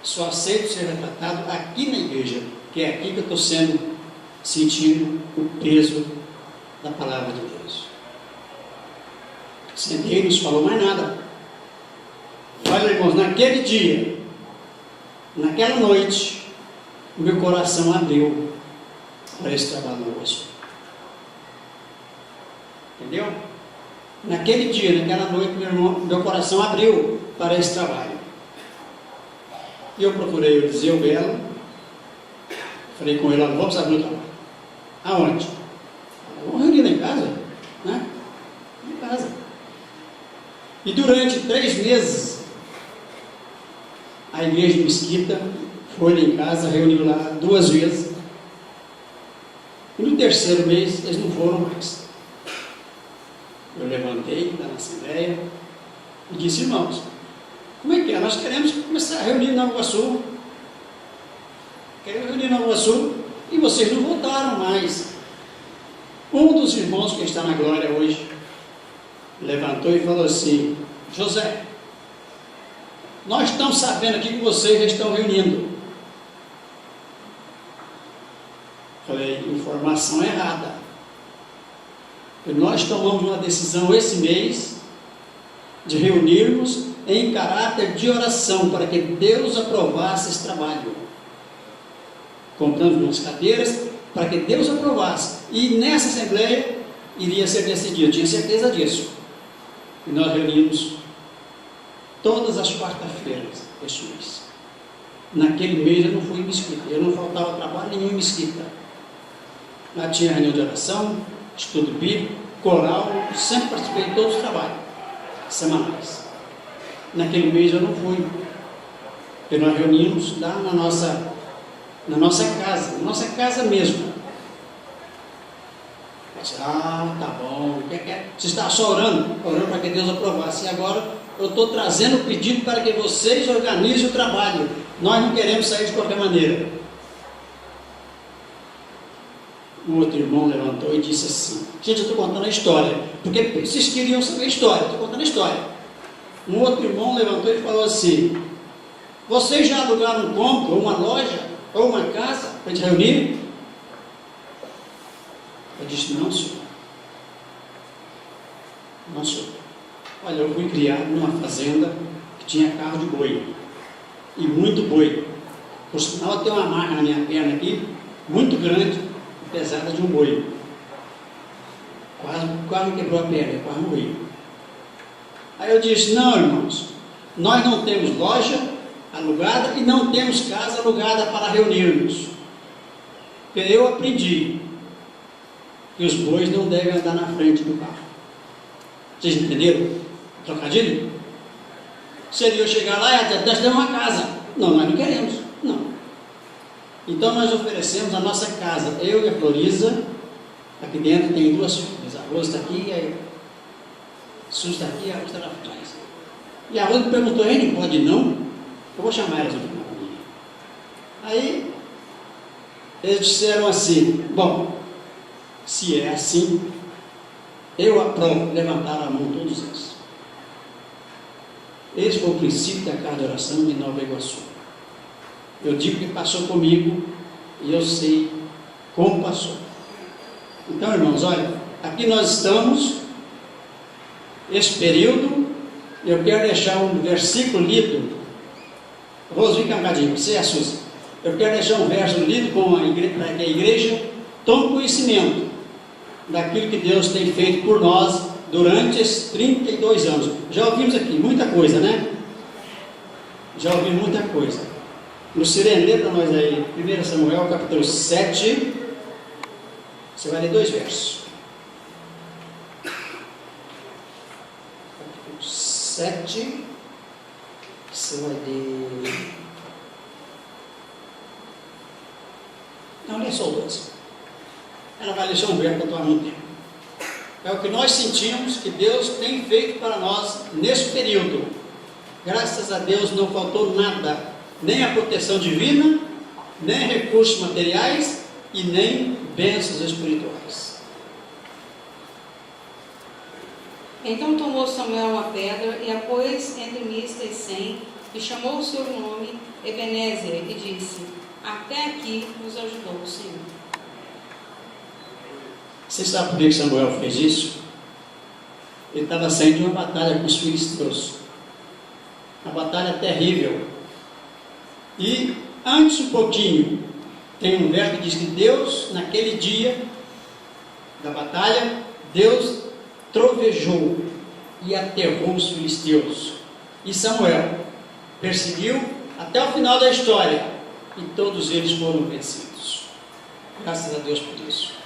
Só aceito ser retratado aqui na igreja, que é aqui que eu estou sentindo o peso da palavra de Deus. Sentei, não se falou mais nada. Olha, irmãos, naquele dia, naquela noite, o meu coração abriu para esse trabalho nosso. Entendeu? Naquele dia, naquela noite, meu coração abriu para esse trabalho. E eu procurei o Eliseu Belo, falei com ele: vamos abrir o trabalho. Aonde? Vamos reunir lá em casa, né? Em casa. E durante 3 meses, a igreja de Mesquita foi lá em casa, reuniu lá 2 vezes. E no 3º mês, eles não foram mais. Eu levantei da assembleia e disse: irmãos, como é que é? Nós queremos começar a reunir na Nova Iguaçu. Queremos reunir na Nova Iguaçu e vocês não voltaram mais. Um dos irmãos que está na glória hoje levantou e falou assim: José, nós estamos sabendo aqui que vocês já estão reunindo. Falei: informação errada. Nós tomamos uma decisão esse mês de reunirmos em caráter de oração para que Deus aprovasse esse trabalho. Compramos umas cadeiras para que Deus aprovasse. E nessa assembleia iria ser decidido, eu tinha certeza disso. E nós reunimos todas as quartas-feiras esse mês. Naquele mês eu não fui em Mesquita, eu não faltava trabalho nenhum em Mesquita. Lá tinha reunião de oração, estudo bíblico, coral, sempre participei de todos os trabalhos semanais. Naquele mês eu não fui, porque nós reunimos lá na nossa casa mesmo. Eu disse: tá bom, você está só orando para que Deus aprovasse, e agora eu estou trazendo o pedido para que vocês organizem o trabalho, nós não queremos sair de qualquer maneira. O outro irmão levantou e disse assim: gente, eu estou contando a história, porque vocês queriam saber a história, estou contando a história. Um outro irmão levantou e falou assim: vocês já alugaram um cômodo, ou uma loja, ou uma casa para te reunir? Eu disse: não, senhor. Não, senhor. Olha, eu fui criado numa fazenda que tinha carro de boi, e muito boi. Por sinal, eu tenho uma marca na minha perna aqui, muito grande, pesada de um boi. Quase me quebrou a perna, quase morri. Aí eu disse: não, irmãos, nós não temos loja alugada e não temos casa alugada para reunirmos. Porque eu aprendi que os bois não devem andar na frente do carro. Vocês entenderam? Trocadilho? Seria eu chegar lá e nós temos uma casa. Não, nós não queremos. Não. Então nós oferecemos a nossa casa, eu e a Florisa. Aqui dentro tem 2 filhas, a Rosa está aqui, a Sus está aqui, a Rosa está lá atrás. E a Rosa me perguntou: ele pode não? Eu vou chamar elas no final. Aí eles disseram assim: bom, se é assim, eu aprovo. Levantaram a mão todos eles. Esse foi o princípio da casa de oração de Nova Iguaçu. Eu digo que passou comigo E eu sei como passou. Então, irmãos, olha, aqui nós estamos, esse período, eu quero deixar um versículo lido. Rose, vem cá um bocadinho, você é a Suzy. Eu quero deixar um verso lido para que a igreja tome conhecimento daquilo que Deus tem feito por nós durante esses 32 anos. Já ouvimos aqui muita coisa, né? Já ouvimos muita coisa. No Sirene, para nós aí, 1 Samuel, capítulo 7, você vai ler 2 versos. Capítulo 7, você vai ler... Não, lê só o 2. Ela vai ler só um verso para tomar muito tempo. É o que nós sentimos que Deus tem feito para nós nesse período. Graças a Deus não faltou nada, nem a proteção divina, nem recursos materiais e nem bênçãos espirituais. Então tomou Samuel uma pedra e a pôs entre Mispa e Sem, e chamou o seu nome Ebenezer, e disse: até aqui nos ajudou o Senhor. Você sabe por que Samuel fez isso? Ele estava saindo de uma batalha com os filisteus. Uma batalha terrível. E antes um pouquinho, tem um verso que diz que Deus, naquele dia da batalha, Deus trovejou e aterrou os filisteus. E Samuel perseguiu até o final da história. E todos eles foram vencidos. Graças a Deus por isso.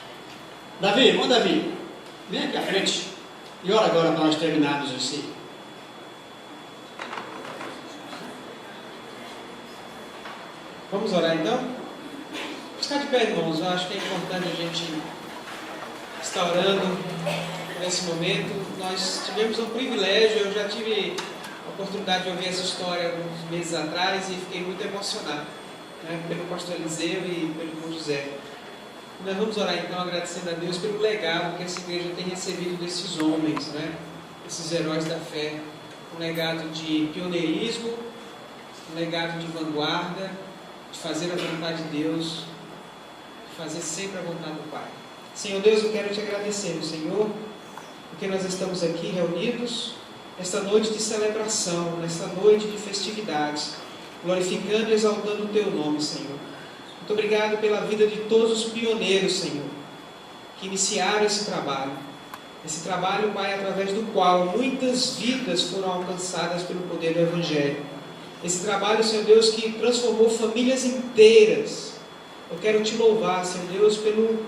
Davi, irmão Davi, vem aqui à frente e ora agora para nós terminarmos assim. Vamos orar então? Ficar de pé, irmãos. Eu acho que é importante a gente estar orando nesse momento. Nós tivemos um privilégio, eu já tive a oportunidade de ouvir essa história uns meses atrás e fiquei muito emocionado, né, pelo pastor Eliseu e pelo irmão José. Nós vamos orar então agradecendo a Deus pelo legado que essa igreja tem recebido desses homens, né, esses heróis da fé. Um legado de pioneirismo, um legado de vanguarda, de fazer a vontade de Deus, de fazer sempre a vontade do Pai. Senhor Deus, eu quero te agradecer, Senhor, porque nós estamos aqui reunidos nesta noite de celebração, nesta noite de festividades, glorificando e exaltando o Teu nome, Senhor. Muito obrigado pela vida de todos os pioneiros, Senhor, que iniciaram esse trabalho. Esse trabalho, Pai, através do qual muitas vidas foram alcançadas pelo poder do Evangelho. Esse trabalho, Senhor Deus, que transformou famílias inteiras. Eu quero te louvar, Senhor Deus, pelo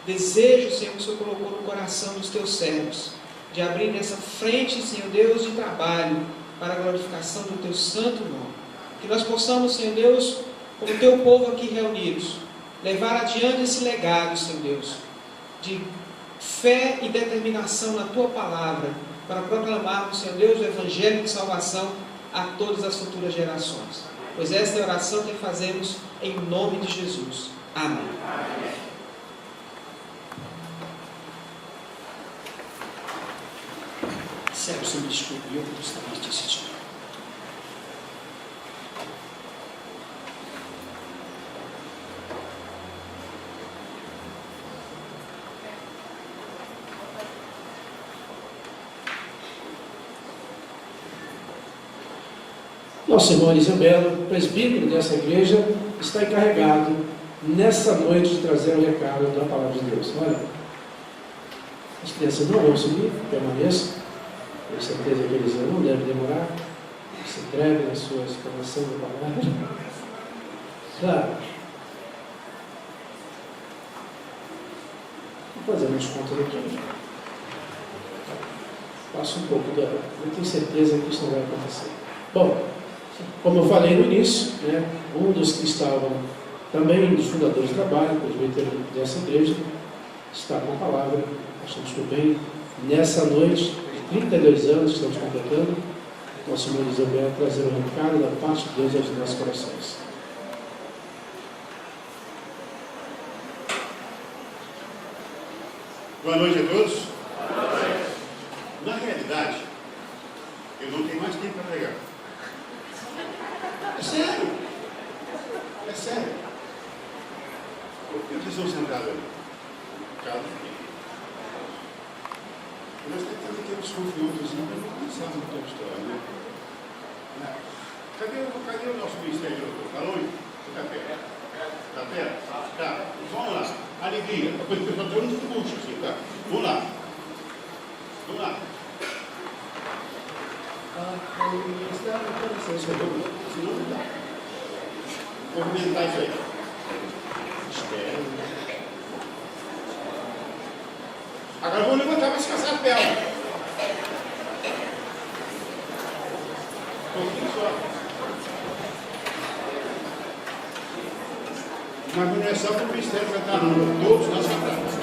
desejo, Senhor, que o Senhor colocou no coração dos Teus servos, de abrir nessa frente, Senhor Deus, de trabalho para a glorificação do Teu santo nome. Que nós possamos, Senhor Deus, como Teu povo aqui reunidos, levar adiante esse legado, Senhor Deus, de fé e determinação na Tua palavra, para proclamarmos, Senhor Deus, o Evangelho de salvação a todas as futuras gerações. Pois esta é a oração que fazemos em nome de Jesus. Amém. Sério, você me desculpe, eu gostaria de assistir. Nosso irmão Eliseu Belo, presbítero dessa igreja, está encarregado nessa noite de trazer o recado da palavra de Deus. Olha, as crianças não vão subir, permaneçam. Tenho certeza que Eliseu não deve demorar. Se entregue na sua explanação da palavra. Claro. Vou fazer umas contas aqui. Passo um pouco da... Eu tenho certeza que isso não vai acontecer. Bom, como eu falei no início, né, um dos que estavam também dos fundadores do trabalho, presbítero dessa igreja, está com a palavra, achamos por bem, nessa noite, de 32 anos que estamos completando, nosso irmão Eliseu Belo trazer o recado da parte de Deus aos nossos corações. Boa noite a todos. Na realidade, eu não tenho mais tempo para pregar. É sério. É sério. Por que vocês estão sentados ali? Casa aqui. Nós também temos confiança, não pensamos na tua história, né? Cadê o nosso ministério? Está longe? Está perto? Está perto? Tá. Vamos lá. Alegria. O pessoal está muito puxa assim, tá? Vamos lá. Vamos lá. Senão não dá. Movimentar isso aí. Espera. Agora vou levantar para descansar a perna. Um pouquinho só. Mas não é só para o ministério cantar, não. Todos nós cantamos.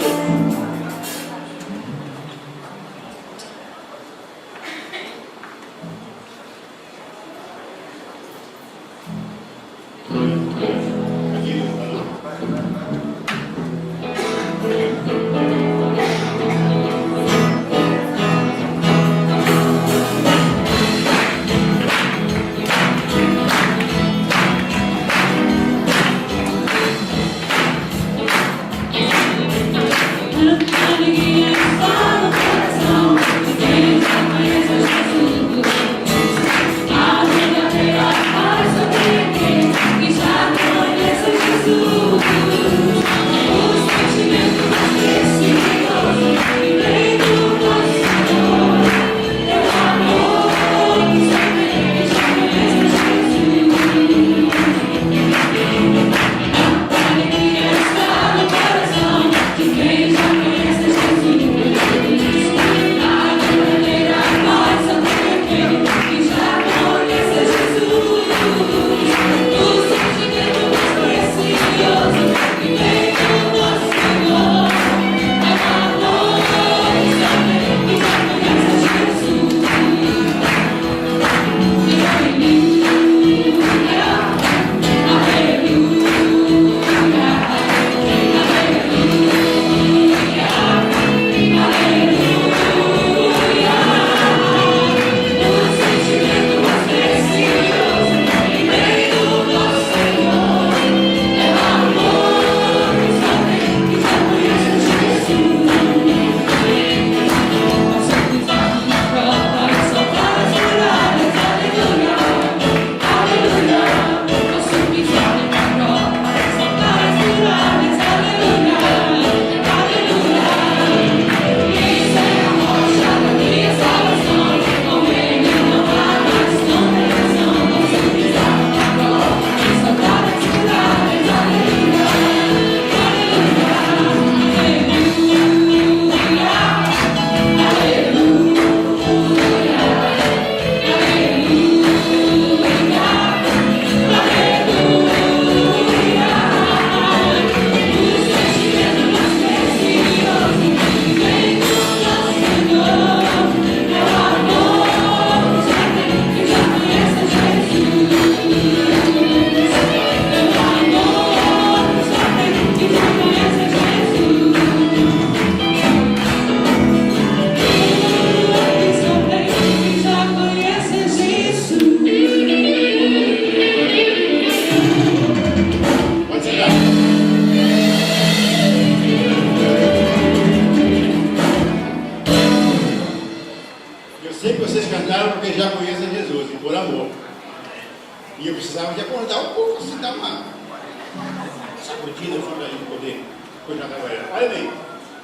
E eu precisava de acordar um pouco, assim, dar uma sacudida para ele poder continuar trabalhando. Olha bem,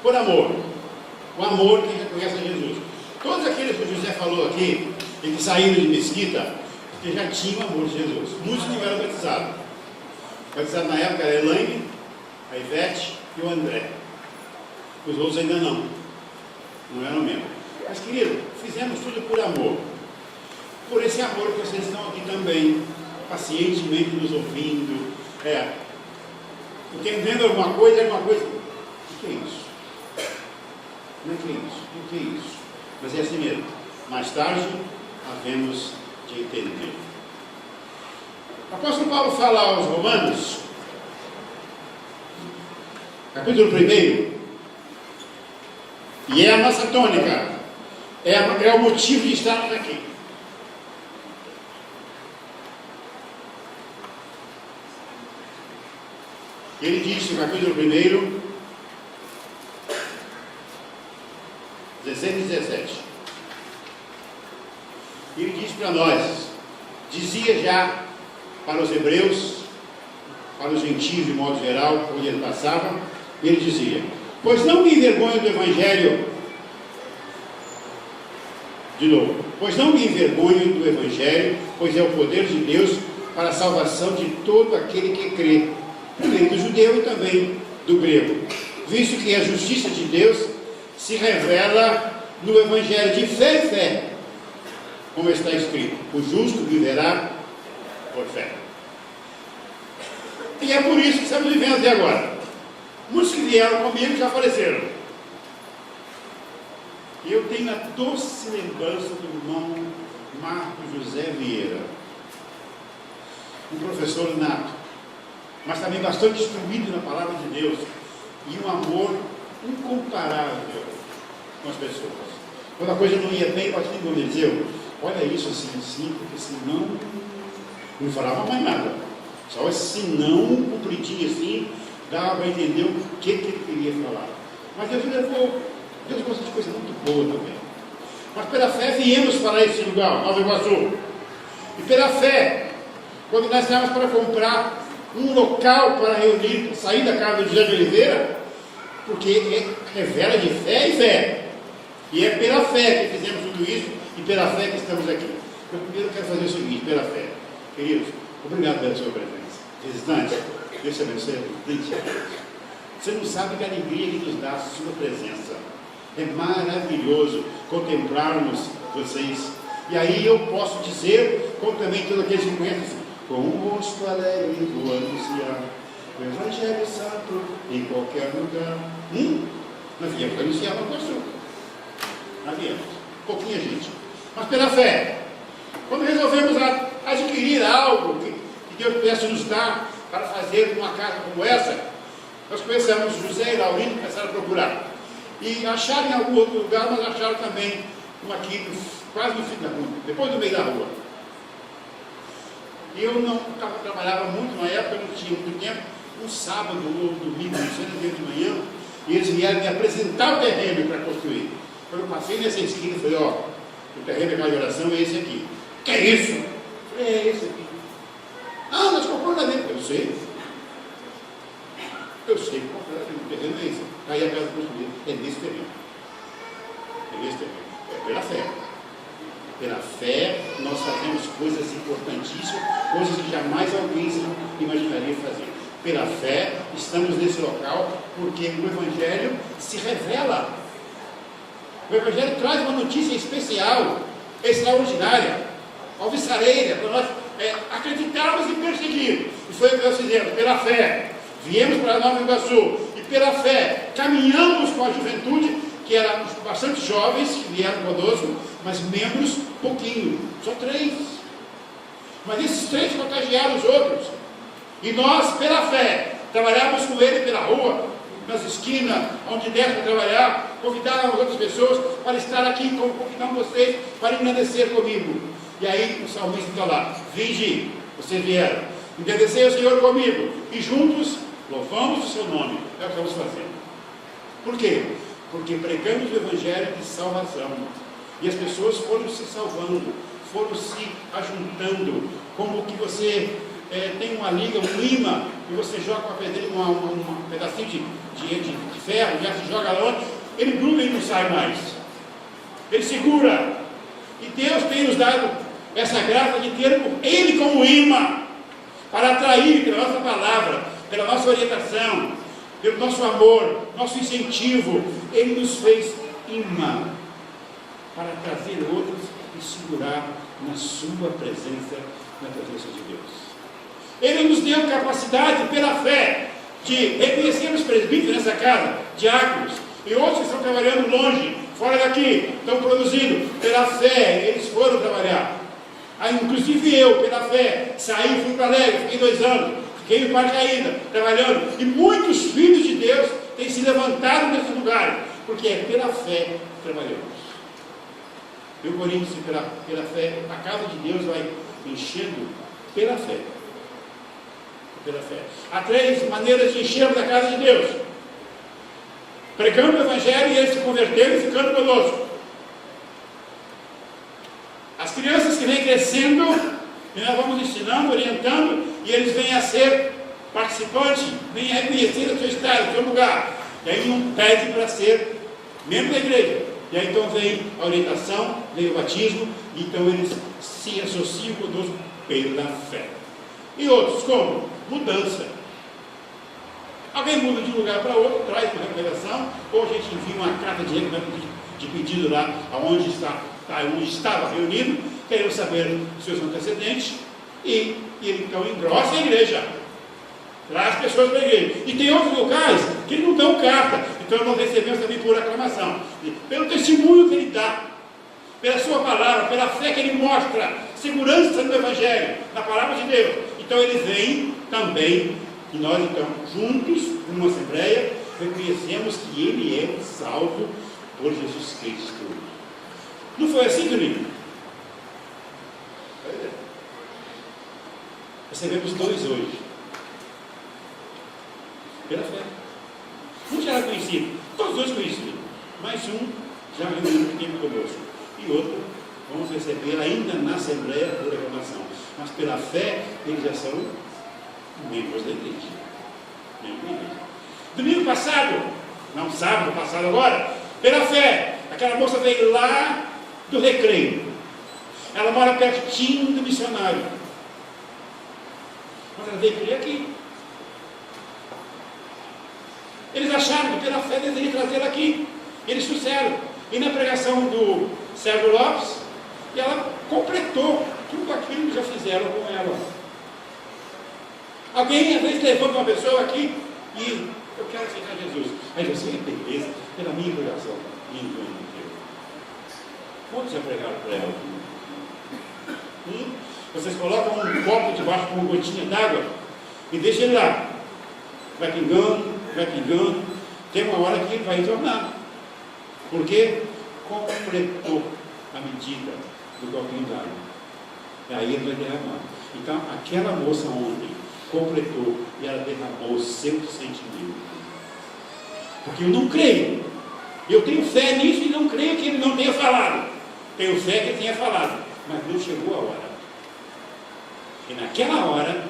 por amor. O amor que reconhece a Jesus. Todos aqueles que o José falou aqui, e que saíram de Mesquita, que já tinham o amor de Jesus. Muitos tiveram batizado. Batizado na época era a Elaine, a Ivete e o André. Os outros ainda não. Não eram mesmo. Mas, querido, fizemos tudo por amor. Por esse amor que vocês estão aqui também, pacientemente nos ouvindo. Entendendo alguma coisa, O que é isso? Não é que é isso? O que é isso? Mas é assim mesmo. Mais tarde, havemos de entender. O apóstolo Paulo fala aos Romanos, capítulo 1, e é a nossa tônica, é o motivo de estarmos aqui. Ele disse no capítulo 1, 16 e 17. Ele diz para nós, dizia já para os hebreus, para os gentios de modo geral, onde ele passava, ele dizia: pois não me envergonho do Evangelho, de novo, pois não me envergonho do Evangelho, pois é o poder de Deus para a salvação de todo aquele que crê, primeiro do judeu e também do grego, visto que a justiça de Deus se revela no Evangelho de fé em fé, como está escrito: o justo viverá por fé. E é por isso que estamos vivendo até agora. Muitos que vieram comigo já faleceram. E eu tenho a doce lembrança do irmão Marcos José Vieira, um professor nato, mas também bastante instruído na palavra de Deus, e um amor incomparável com as pessoas. Quando a coisa não ia bem, o pastor me dizia: olha isso assim, porque senão não falava mais nada. Só esse não compridinho assim, dava para entender o que ele queria falar. Mas Deus levou, Deus gosta de coisa muito boa também. Mas pela fé viemos para esse lugar, Nova Iguaçu. E pela fé, quando nós estávamos para comprar um local para reunir, sair da casa de José de Oliveira, porque revela de fé em fé. E é pela fé que fizemos tudo isso, e pela fé que estamos aqui. Eu primeiro quero fazer o seguinte, pela fé. Queridos, obrigado pela sua presença. Visitantes, Deus te abençoe. Você não sabe que alegria que nos dá a sua presença. É maravilhoso contemplarmos vocês. E aí eu posso dizer, como também todos aqueles que conhecem, com um rosto alegre vou anunciar o Evangelho Santo em qualquer lugar. Nós viemos para anunciar uma pessoa. Nós viemos. Pouquinha gente. Mas pela fé, quando resolvemos adquirir algo que Deus pudesse nos dar para fazer uma casa como essa, nós começamos, José e Laurindo começaram a procurar. E acharam em algum outro lugar, mas acharam também um aqui, quase no fim da rua, depois do meio da rua. E eu não trabalhava muito na época, não tinha muito tempo. Um sábado ou domingo, não sei, no dia de manhã, e eles vieram me apresentar o terreno para construir. Quando eu passei nessa esquina, eu falei: ó, o terreno da casa de oração é esse aqui. Que é isso? Eu falei: é esse aqui. Ah, nós compramos lá dentro. Eu sei que compramos o terreno é esse. Aí a casa construída é nesse terreno. É nesse terreno. É pela fé. Pela fé, nós fazemos coisas importantíssimas, coisas que jamais alguém se imaginaria fazer. Pela fé, estamos nesse local, porque o Evangelho se revela. O Evangelho traz uma notícia especial, extraordinária, alvissareira, para nós acreditarmos e perseguir. E foi o que nós fizemos, pela fé. Viemos para Nova Iguaçu, e pela fé, caminhamos com a juventude, que eram bastante jovens, que vieram conosco, mas membros pouquinho, só 3. Mas esses 3 contagiaram os outros. E nós, pela fé, trabalhávamos com ele pela rua, nas esquinas, onde desse para trabalhar, convidávamos outras pessoas para estar aqui, convidamos vocês para engrandecer comigo. E aí o salmista está lá: vinde, vocês vieram, engrandecer o Senhor comigo, e juntos louvamos o seu nome. É o que estamos fazendo. Por quê? Porque pregamos o Evangelho de salvação. E as pessoas foram se salvando, foram se ajuntando, como que você tem uma liga, um imã, e você joga uma pedrinha, um pedacinho de ferro, já se joga longe, ele gruda e não sai mais. Ele segura. E Deus tem nos dado essa graça de ter Ele como imã, para atrair pela nossa palavra, pela nossa orientação, pelo nosso amor, nosso incentivo. Ele nos fez imã para trazer outros e segurar na sua presença, na presença de Deus. Ele nos deu capacidade, pela fé, de reconhecer os presbíteros nessa casa, diáconos, e outros que estão trabalhando longe, fora daqui, estão produzindo. Pela fé, eles foram trabalhar. Aí, inclusive eu, pela fé, saí, fui para Alegre, fiquei 2 anos, fiquei em Parcaída, trabalhando, e muitos filhos de Deus têm se levantado nesse lugar, porque é pela fé que trabalhamos. E o Coríntios, pela fé, a casa de Deus vai enchendo pela fé. Pela fé. Há 3 maneiras de enchermos a casa de Deus: pregando o Evangelho e eles se converteram e ficando conosco. As crianças que vêm crescendo, e nós vamos ensinando, orientando, e eles vêm a ser participantes, vêm a reconhecer o seu estado, o seu lugar. E aí um pede para ser membro da igreja. E aí então vem a orientação, vem o batismo, e então eles se associam conosco pela fé. E outros como? Mudança. Alguém muda de um lugar para outro, traz uma revelação, ou a gente envia uma carta de pedido lá onde estava reunido, querendo saber os seus antecedentes, e ele então engrossa a igreja, traz pessoas para a igreja. E tem outros locais que não dão carta, então nós recebemos também por aclamação, pelo testemunho que ele dá, pela sua palavra, pela fé que ele mostra, segurança no Evangelho, na palavra de Deus. Então ele vem também, e nós então, juntos, numa assembleia, reconhecemos que ele é salvo por Jesus Cristo. Não foi assim, querido? Recebemos 2 hoje. Pela fé. Um já era conhecido, todos 2 conhecidos, mas um já reuniu muito tempo conosco. E outro vamos receber ainda na Assembleia por aclamação. Mas pela fé, eles já são membros da igreja. Domingo passado, não sábado passado agora, pela fé, aquela moça veio lá do Recreio. Ela mora pertinho do missionário. Mas ela veio crer aqui. Eles acharam que pela fé deveriam trazê-la aqui. Eles trouxeram. E na pregação do Sérgio Lopes, ela completou tudo aquilo que já fizeram com ela. Alguém às vezes levanta uma pessoa aqui e eu quero aceitar Jesus. Aí você, beleza, pela minha pregação, minha Deus. Quantos já pregaram para ela? Vocês colocam um copo debaixo com uma gotinha d'água e deixam ele lá. Vai pingando, vai pingando. Tem uma hora que ele vai retornar. Porque completou a medida do copinho d'água. Aí ele vai derramar. Então, aquela moça ontem completou e ela derramou o seu sentimento. Porque eu não creio. Eu tenho fé nisso e não creio que ele não tenha falado. Tenho fé que ele tenha falado. Mas não chegou a hora. E naquela hora,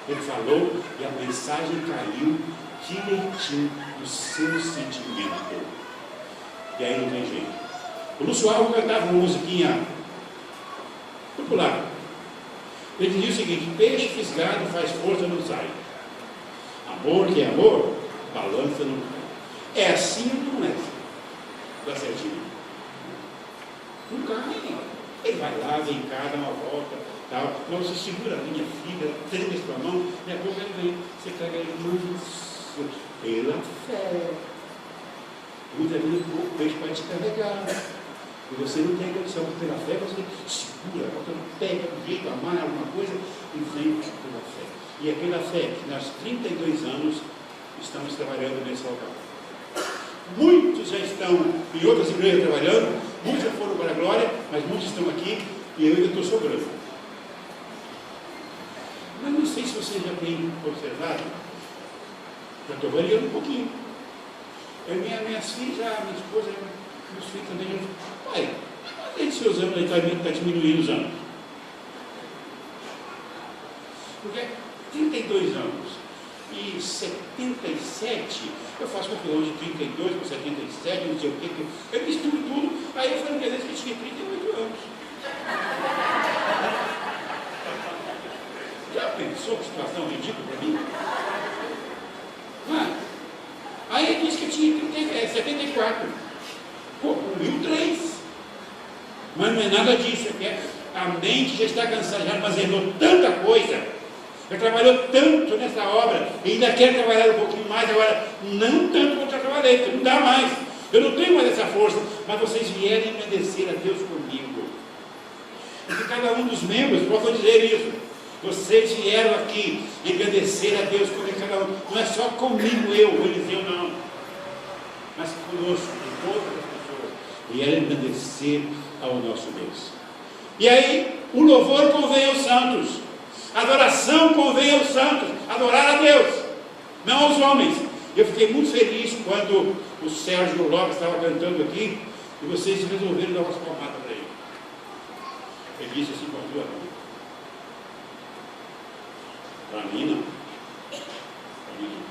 ele falou e a mensagem caiu direitinho no seu sentimento. E aí não tem jeito. O Lúcio Alves cantava uma musiquinha popular. Ele dizia o seguinte: peixe fisgado faz força no sai. Amor que é amor, balança no cai. É assim ou não é? Dá certinho. Não cai. Ele vai lá, vem cá, dá uma volta, tal. Então você segura a minha filha, treme a sua mão, e a pouco ele vem. Você pega ele muito pela fé. Muita vida o peixe pode te carregar. E você não tem condição pela fé, você segura, pega um jeito, amarra alguma coisa e vem pela fé. E é pela fé que nós, 32 anos, estamos trabalhando nesse local. Muitos já estão em outras igrejas trabalhando, muitos já foram para a glória, mas muitos estão aqui e eu ainda estou sobrando. Mas não sei se você já tem observado, já estou variando um pouquinho. Minhas filhas, minha esposa, meus filhos também, pai, desde seus anos, ele está diminuindo os anos. Porque 32 anos e 77, eu faço confusão de 32 com 77, não sei o que, eu misturo tudo, aí eu falei que eu tinha 38 anos. Já pensou que situação ridícula para mim? Aí ele disse que tinha 74. Pô, 1003. Mas não é nada disso, é que a mente já está cansada, já armazenou tanta coisa, já trabalhou tanto nessa obra, e ainda quer trabalhar um pouquinho mais, agora não tanto quanto já trabalhei, porque não dá mais. Eu não tenho mais essa força, mas vocês vierem agradecer a Deus comigo. E que cada um dos membros possa dizer isso. Vocês vieram aqui agradecer a Deus comigo, cada um. Não é só comigo, o Eliseu, não. Mas conosco, com todas as pessoas. Vieram agradecer ao nosso Deus. E aí, o louvor convém aos santos. Adoração convém aos santos, adorar a Deus, não aos homens. Eu fiquei muito feliz quando o Sérgio Lopes estava cantando aqui e vocês resolveram dar umas palmadas para ele. Ele disse assim com a tua mão. Para mim não. Para mim não.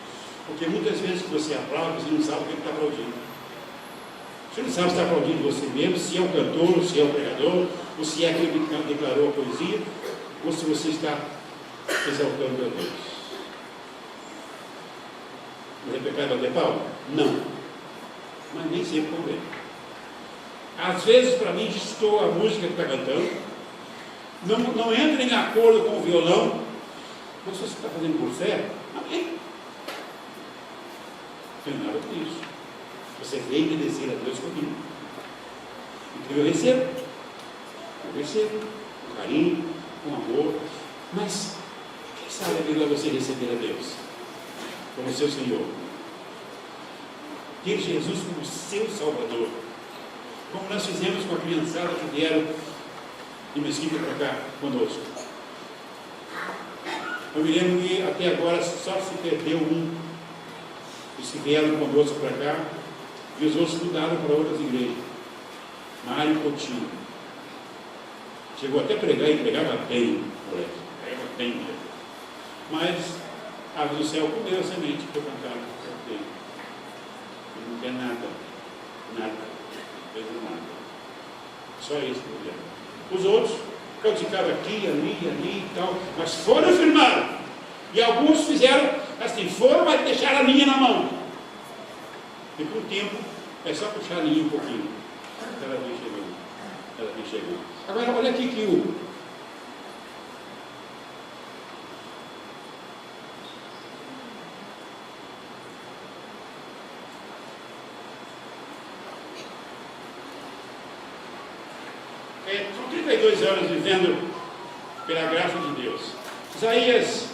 Porque muitas vezes que você aplaude, você não sabe o que está aplaudindo. Você não sabe se está aplaudindo você mesmo, se é o cantor, se é o pregador, ou se é aquele que declarou a poesia, ou se você está exaltando a Deus. Mas é pecado bater palma? Não. Mas nem sempre convém. Às vezes, para mim, destoa a música que está cantando, não entra em acordo com o violão, mas se você está fazendo por fé, amém. Não tem nada com isso. Você vem obedecer a Deus comigo. Então eu recebo. Com carinho, com amor. Mas, quem sabe é melhor você receber a Deus como seu Senhor? Ter Jesus como seu Salvador. Como nós fizemos com a criançada que vieram de Mesquita para cá conosco. Eu me lembro que até agora só se perdeu um dos que vieram conosco para cá. E os outros mudaram para outras igrejas. Mário Coutinho. Chegou até a pregar e pregava bem, pregava bem mesmo. Mas a ave do céu comeu a semente que eu cantava. Ele não quer nada. Só esse problema. Os outros cauticavam aqui, ali e tal, mas foram firmados. E alguns fizeram assim, foram, mas deixaram a linha na mão. E com o tempo, é só puxar a linha um pouquinho. Ela vem chegando. Agora, olha aqui que o... São 32 anos vivendo pela graça de Deus. Isaías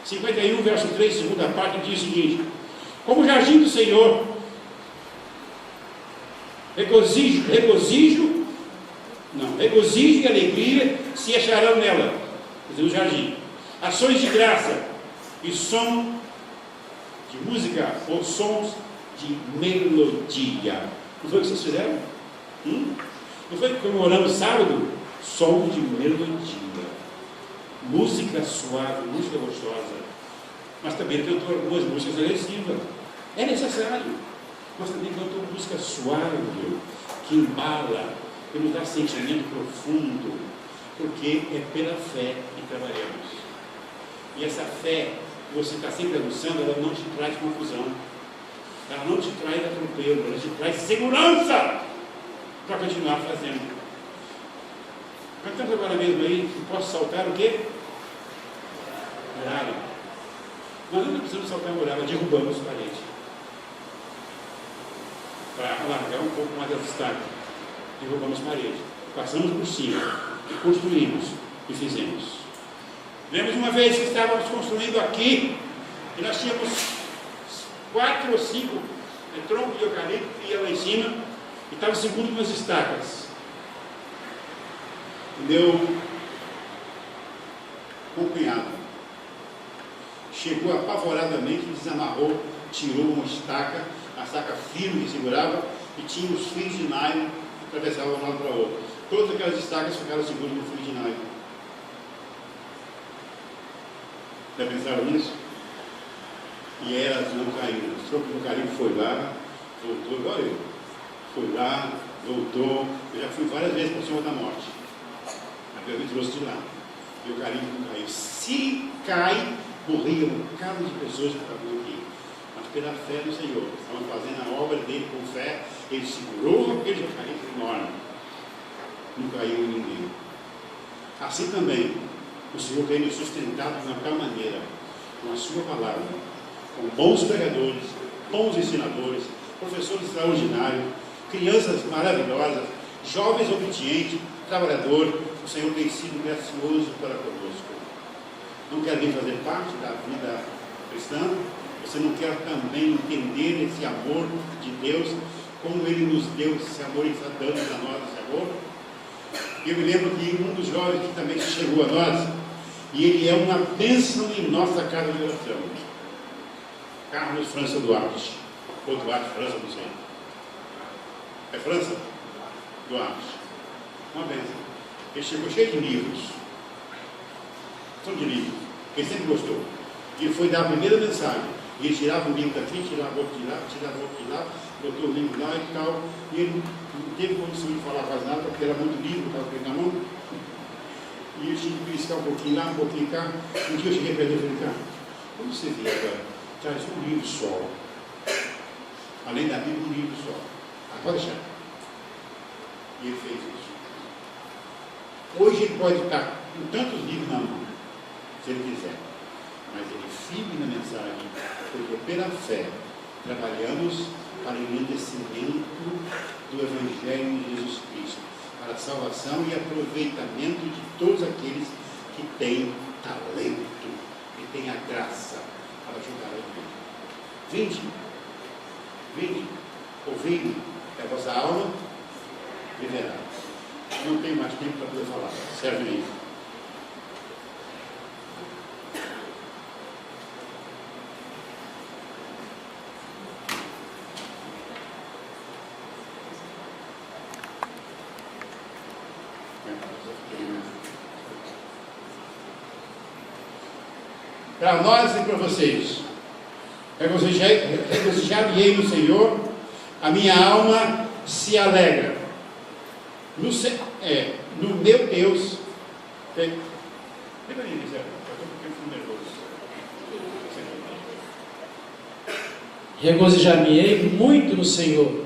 51, verso 3, segunda parte, diz o seguinte: como o jardim do Senhor, regozijo e alegria se acharão nela, quer dizer, o jardim. Ações de graça e som de música ou sons de melodia. Não foi o que vocês fizeram? Não foi que comemoramos sábado? Som de melodia. Música suave, música gostosa. Mas também cantou algumas músicas agressivas. É necessário. Mas também cantou música suave, que embala, que nos dá sentimento profundo, porque é pela fé que trabalhamos. E essa fé que você está sempre anunciando, ela não te traz confusão, ela não te traz atropelo, ela te traz segurança para continuar fazendo. Cantamos agora mesmo aí, que posso saltar o quê? Muralha. Nós não precisamos saltar muralha, derrubamos parede. Para alargar um pouco mais a distância. Derrubamos parede. Passamos por cima. E construímos. E fizemos. Lembra de uma vez que estávamos construindo aqui, e nós tínhamos 4 ou 5 troncos de eucalipto que ia lá em cima, e estava seguro umas estacas. Meu cunhado chegou apavoradamente, desamarrou, tirou uma estaca, a estaca firme que segurava, e tinha os fios de nylon que atravessavam de um lado para o outro. Todas aquelas estacas ficaram seguras no fio de nylon. Já pensaram nisso? E elas não caíram. O troco do carimbo foi lá, voltou, igual eu. Foi lá, voltou. Eu já fui várias vezes para o Senhor da Morte. Eu me trouxe de lá. E o carimbo não caiu. Se cai, morria um bocado de pessoas que estavam aqui. Mas pela fé do Senhor, estavam fazendo a obra dele com fé, ele segurou aquele carimbo enorme. Não caiu em ninguém. Assim também, o Senhor tem nos sustentado de uma tal maneira, com a sua palavra, com bons pregadores, bons ensinadores, professores extraordinários, crianças maravilhosas, jovens obedientes, trabalhadores. O Senhor tem sido gracioso para conosco. Não quer vir fazer parte da vida cristã? Você não quer também entender esse amor de Deus, como Ele nos deu esse amor e está dando a nós esse amor? Eu me lembro que um dos jovens que também chegou a nós, E ele é uma bênção em nossa casa de oração. Carlos França Duarte. Ou Duarte França, não sei. É França? Duarte. Uma bênção. Ele chegou cheio de livros. São de livros. Ele sempre gostou. Ele foi dar a primeira mensagem. Ele tirava um livro daqui, tirava outro de lá, tirava outro de lá, botou o livro lá e tal. E ele não teve condição de falar quase nada, porque era muito livro, estava com ele na mão. E eu tinha que beliscar um pouquinho lá, um pouquinho cá. Um dia eu cheguei para ele e falei, cara, quando você vier agora, traz um livro só. Além da Bíblia, um livro só. Ah, pode deixar. E ele fez isso. Hoje ele pode estar com tantos livros na mão, se ele quiser. Mas ele firme na mensagem, porque pela fé trabalhamos para o engrandecimento do Evangelho de Jesus Cristo, para a salvação e aproveitamento de todos aqueles que têm talento, que têm a graça para ajudar a igreja. Vinde, ouvindo, que a vossa alma viverá. Não tenho mais tempo para poder falar, serve aí. Para nós e para vocês, regozijar-me-ei no Senhor, a minha alma se alegra. No meu Deus. Regozijar-me-ei muito no Senhor.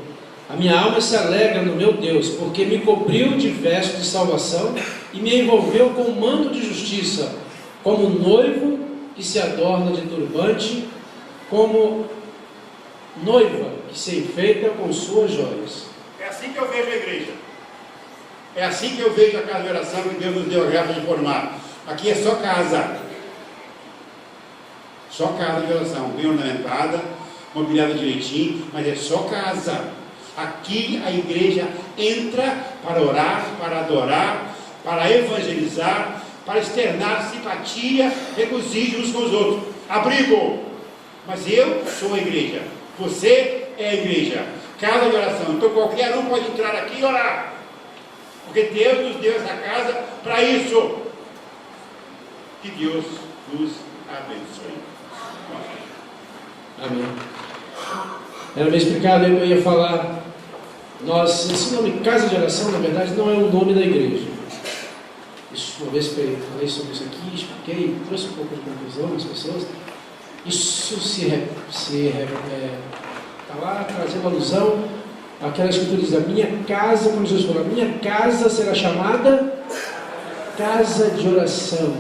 A minha alma se alegra no meu Deus, porque me cobriu de vestes de salvação e me envolveu com um manto de justiça, como noivo que se adorna de turbante, como noiva que se enfeita com suas joias. É assim que eu vejo a igreja. É assim que eu vejo a casa de oração que Deus nos deu a graça de formar. Aqui é só casa. Só casa de oração, bem ornamentada, mobiliada direitinho, mas é só casa. Aqui a igreja entra para orar, para adorar, para evangelizar, para externar simpatia, regozijo uns com os outros. Abrigo. Mas eu sou a igreja. Você é a igreja. Casa de oração. Então qualquer um pode entrar aqui e orar. Porque Deus nos deu essa casa para isso. Que Deus nos abençoe. Amém. Era bem explicado, eu ia falar. Esse nome Casa de Oração, na verdade, não é o nome da igreja. Isso, uma vez que eu falei sobre isso aqui, expliquei, trouxe um pouco de confusão nas pessoas. Isso está lá trazendo alusão àquela escritura diz: a minha casa, como Jesus falou, a minha casa será chamada Casa de Oração,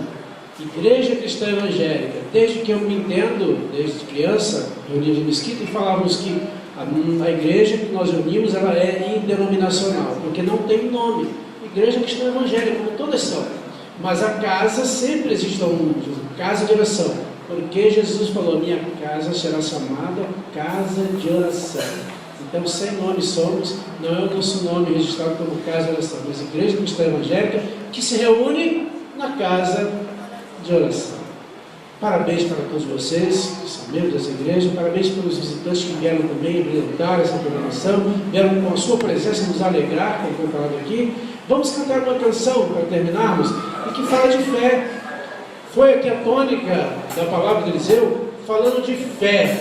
Igreja Cristã Evangélica. Desde que eu me entendo, desde criança, reuníamos em mesquita e falávamos que a igreja que nós reunimos, ela é indenominacional, porque não tem nome. Igreja Cristã Evangélica, como todas são. Mas a casa sempre existe casa de oração, porque Jesus falou: minha casa será chamada Casa de Oração. Então, sem nome somos, não é o nosso nome registrado como Casa de Oração, mas Igreja Cristã Evangélica, que se reúne na Casa de Oração. Parabéns para todos vocês, que são membros dessa igreja, parabéns pelos visitantes que vieram também brilhantar essa programação, vieram com a sua presença nos alegrar, como foi falado aqui. Vamos cantar uma canção para terminarmos, e que fala de fé. Foi aqui a tônica da palavra de Eliseu, falando de fé.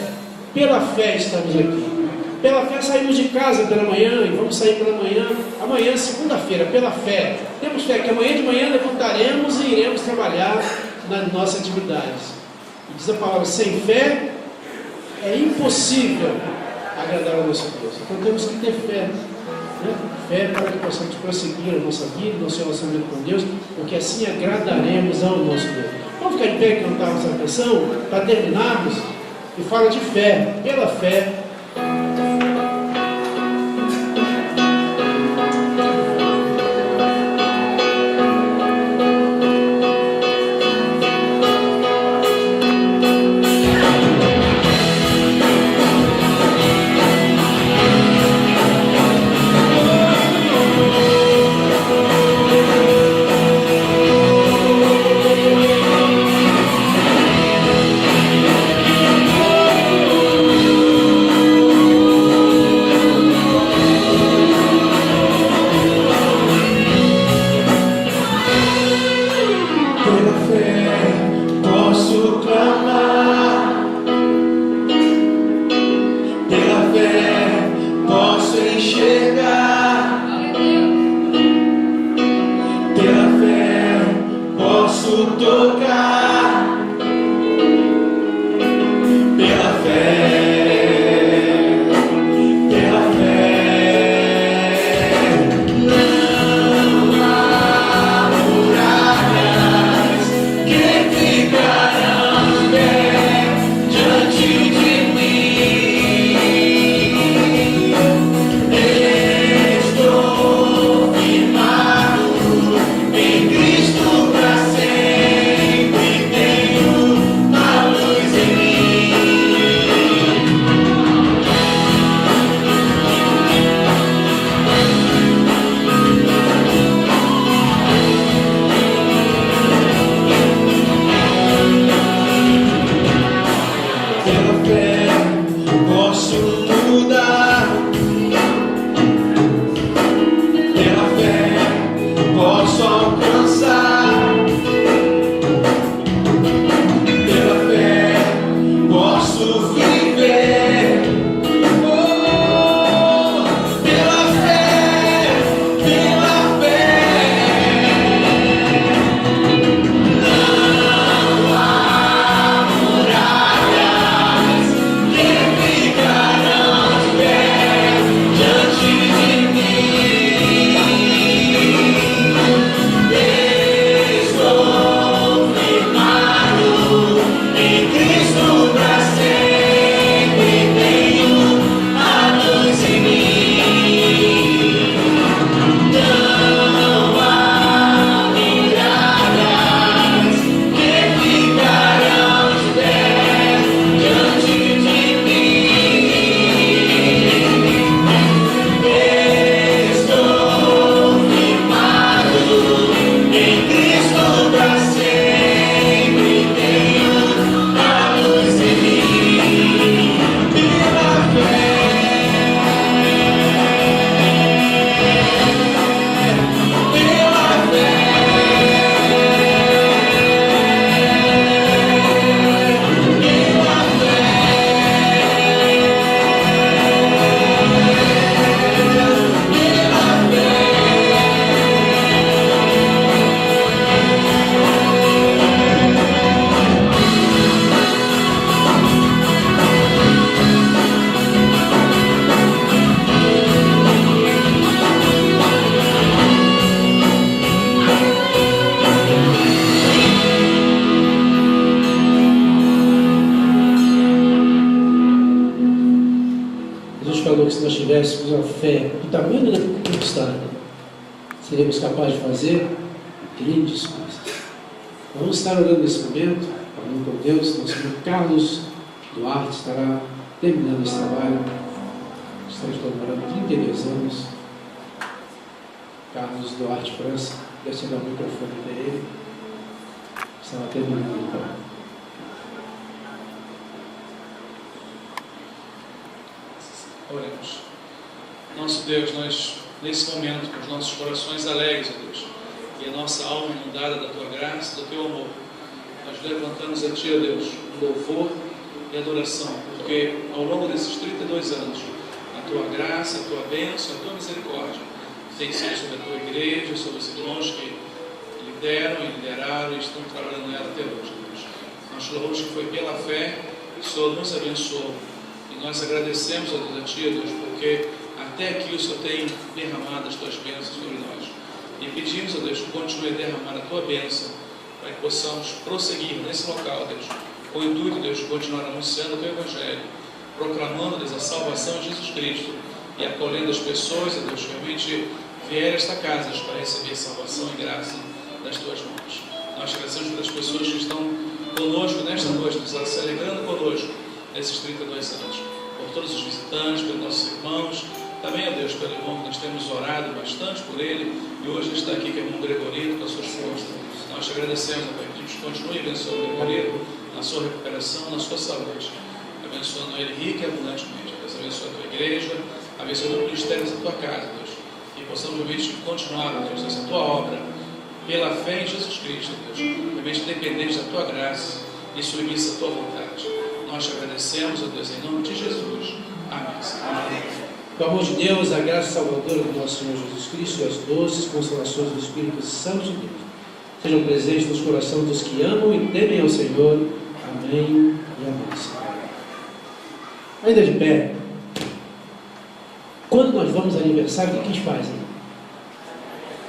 Pela fé estamos aqui. Pela fé saímos de casa pela manhã, e vamos sair pela manhã, amanhã, segunda-feira, pela fé. Temos fé que amanhã de manhã levantaremos e iremos trabalhar nas nossas atividades. E diz a palavra: sem fé é impossível agradar ao nosso Deus. Então temos que ter fé, né? Fé para que possamos prosseguir a nossa vida, nosso relacionamento com Deus, porque assim agradaremos ao nosso Deus. Vamos ficar de pé e cantar essa canção para terminarmos, e fala de fé. Pela fé tocar pela fé. Se nós tivéssemos uma fé do tamanho da tempestade, seríamos capazes de fazer grandes coisas. Vamos estar orando nesse momento, falando com Deus. Nosso irmão Carlos Duarte estará terminando esse trabalho. Estamos comemorando 32 anos. Carlos Duarte França, deixa eu dar o microfone para ele. Estava terminando então. Oremos. Nosso Deus, nós, nesse momento, com os nossos corações alegres, ó Deus, e a nossa alma inundada da Tua graça, do Teu amor, nós levantamos a Ti, ó Deus, louvor e adoração, porque ao longo desses 32 anos, a Tua graça, a Tua bênção, a Tua misericórdia tem sido sobre a Tua igreja, sobre os irmãos que lideram e lideraram e estão trabalhando nela até hoje, ó Deus. Nós louvamos que foi pela fé que o Senhor nos abençoou. Nós agradecemos a Ti, Deus, porque até aqui o Senhor tem derramado as Tuas bênçãos sobre nós. E pedimos, Deus, que continue a derramar a Tua bênção, para que possamos prosseguir nesse local, Deus, com o intuito, Deus, de continuar anunciando o Teu Evangelho, proclamando, Deus, a salvação de Jesus Cristo e acolhendo as pessoas, Deus, que realmente vierem a esta casa para receber salvação e graça das Tuas mãos. Nós agradecemos pelas pessoas que estão conosco nesta noite, se alegrando conosco nesses 32 anos. Por todos os visitantes, pelos nossos irmãos, também, ó Deus, pelo irmão que nós temos orado bastante por ele, e hoje ele está aqui, que é o irmão Gregorino, com a sua esposa. Nós te agradecemos, Pai, que Deus continue abençoando o Gregorino na sua recuperação, na sua saúde, abençoando ele rica e abundantemente. Deus abençoe a tua igreja, abençoe o ministério da tua casa, Deus, e possamos realmente continuar, Deus, essa tua obra, pela fé em Jesus Cristo, Deus, realmente dependente da tua graça e submissa à tua vontade. Nós te agradecemos, ó Deus, em nome de Jesus. Amém. Amém. Com o amor de Deus, a graça salvadora do nosso Senhor Jesus Cristo e as doces consolações do Espírito Santo de Deus sejam presentes nos corações dos que amam e temem ao Senhor. Amém e amém, Senhor. Ainda de pé, quando nós vamos aniversário, o que a gente faz?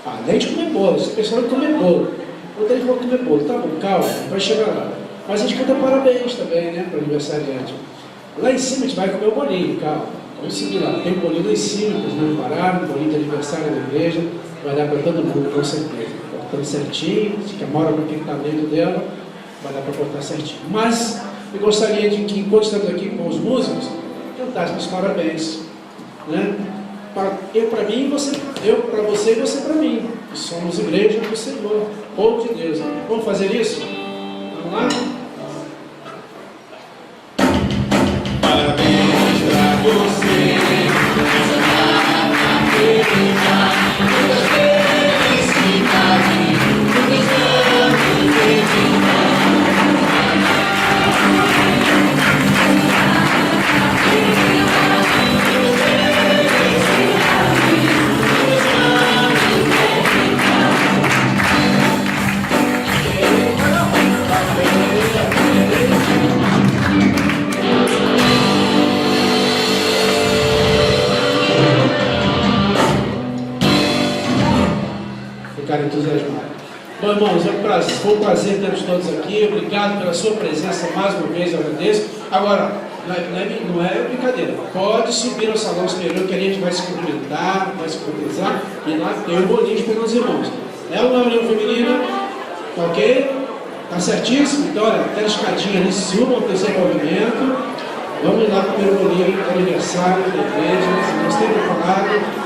Além de comer bolo, esse pessoal vai comer bolo. Quando eles vão comer bolo, tá bom, calma, vai chegar lá. Mas a gente canta parabéns também, né, para o aniversariante. Lá em cima a gente vai comer o bolinho, calma. Vamos seguir lá. Tem um bolinho lá em cima, que não pararam, bolinho de aniversário da igreja. Vai dar para todo mundo, com certeza. Cortando certinho, fica mora no que está dentro dela, vai dar para cortar certinho. Mas eu gostaria de que, enquanto estamos aqui com os músicos, cantássemos parabéns. Né? Eu para mim, eu para você e você para mim. Que somos igreja do Senhor, povo de Deus. Vamos fazer isso? Vamos lá? Parabéns pra você, nessa data querida, muitas felicidades, muitos anos de vida. Ficar entusiasmado. Bom, irmãos, foi um prazer termos todos aqui. Obrigado pela sua presença mais uma vez, eu agradeço. Agora, não é brincadeira. Pode subir ao salão superior que a gente vai se cumprimentar, vai se cumprimentar. E lá tem um bolinho para os irmãos. É uma reunião feminina, tá ok? Tá certíssimo? Então, olha, aquela escadinha ali, subam o terceiro movimento. Vamos lá para o primeiro bolinho do aniversário da igreja. Nós temos falado.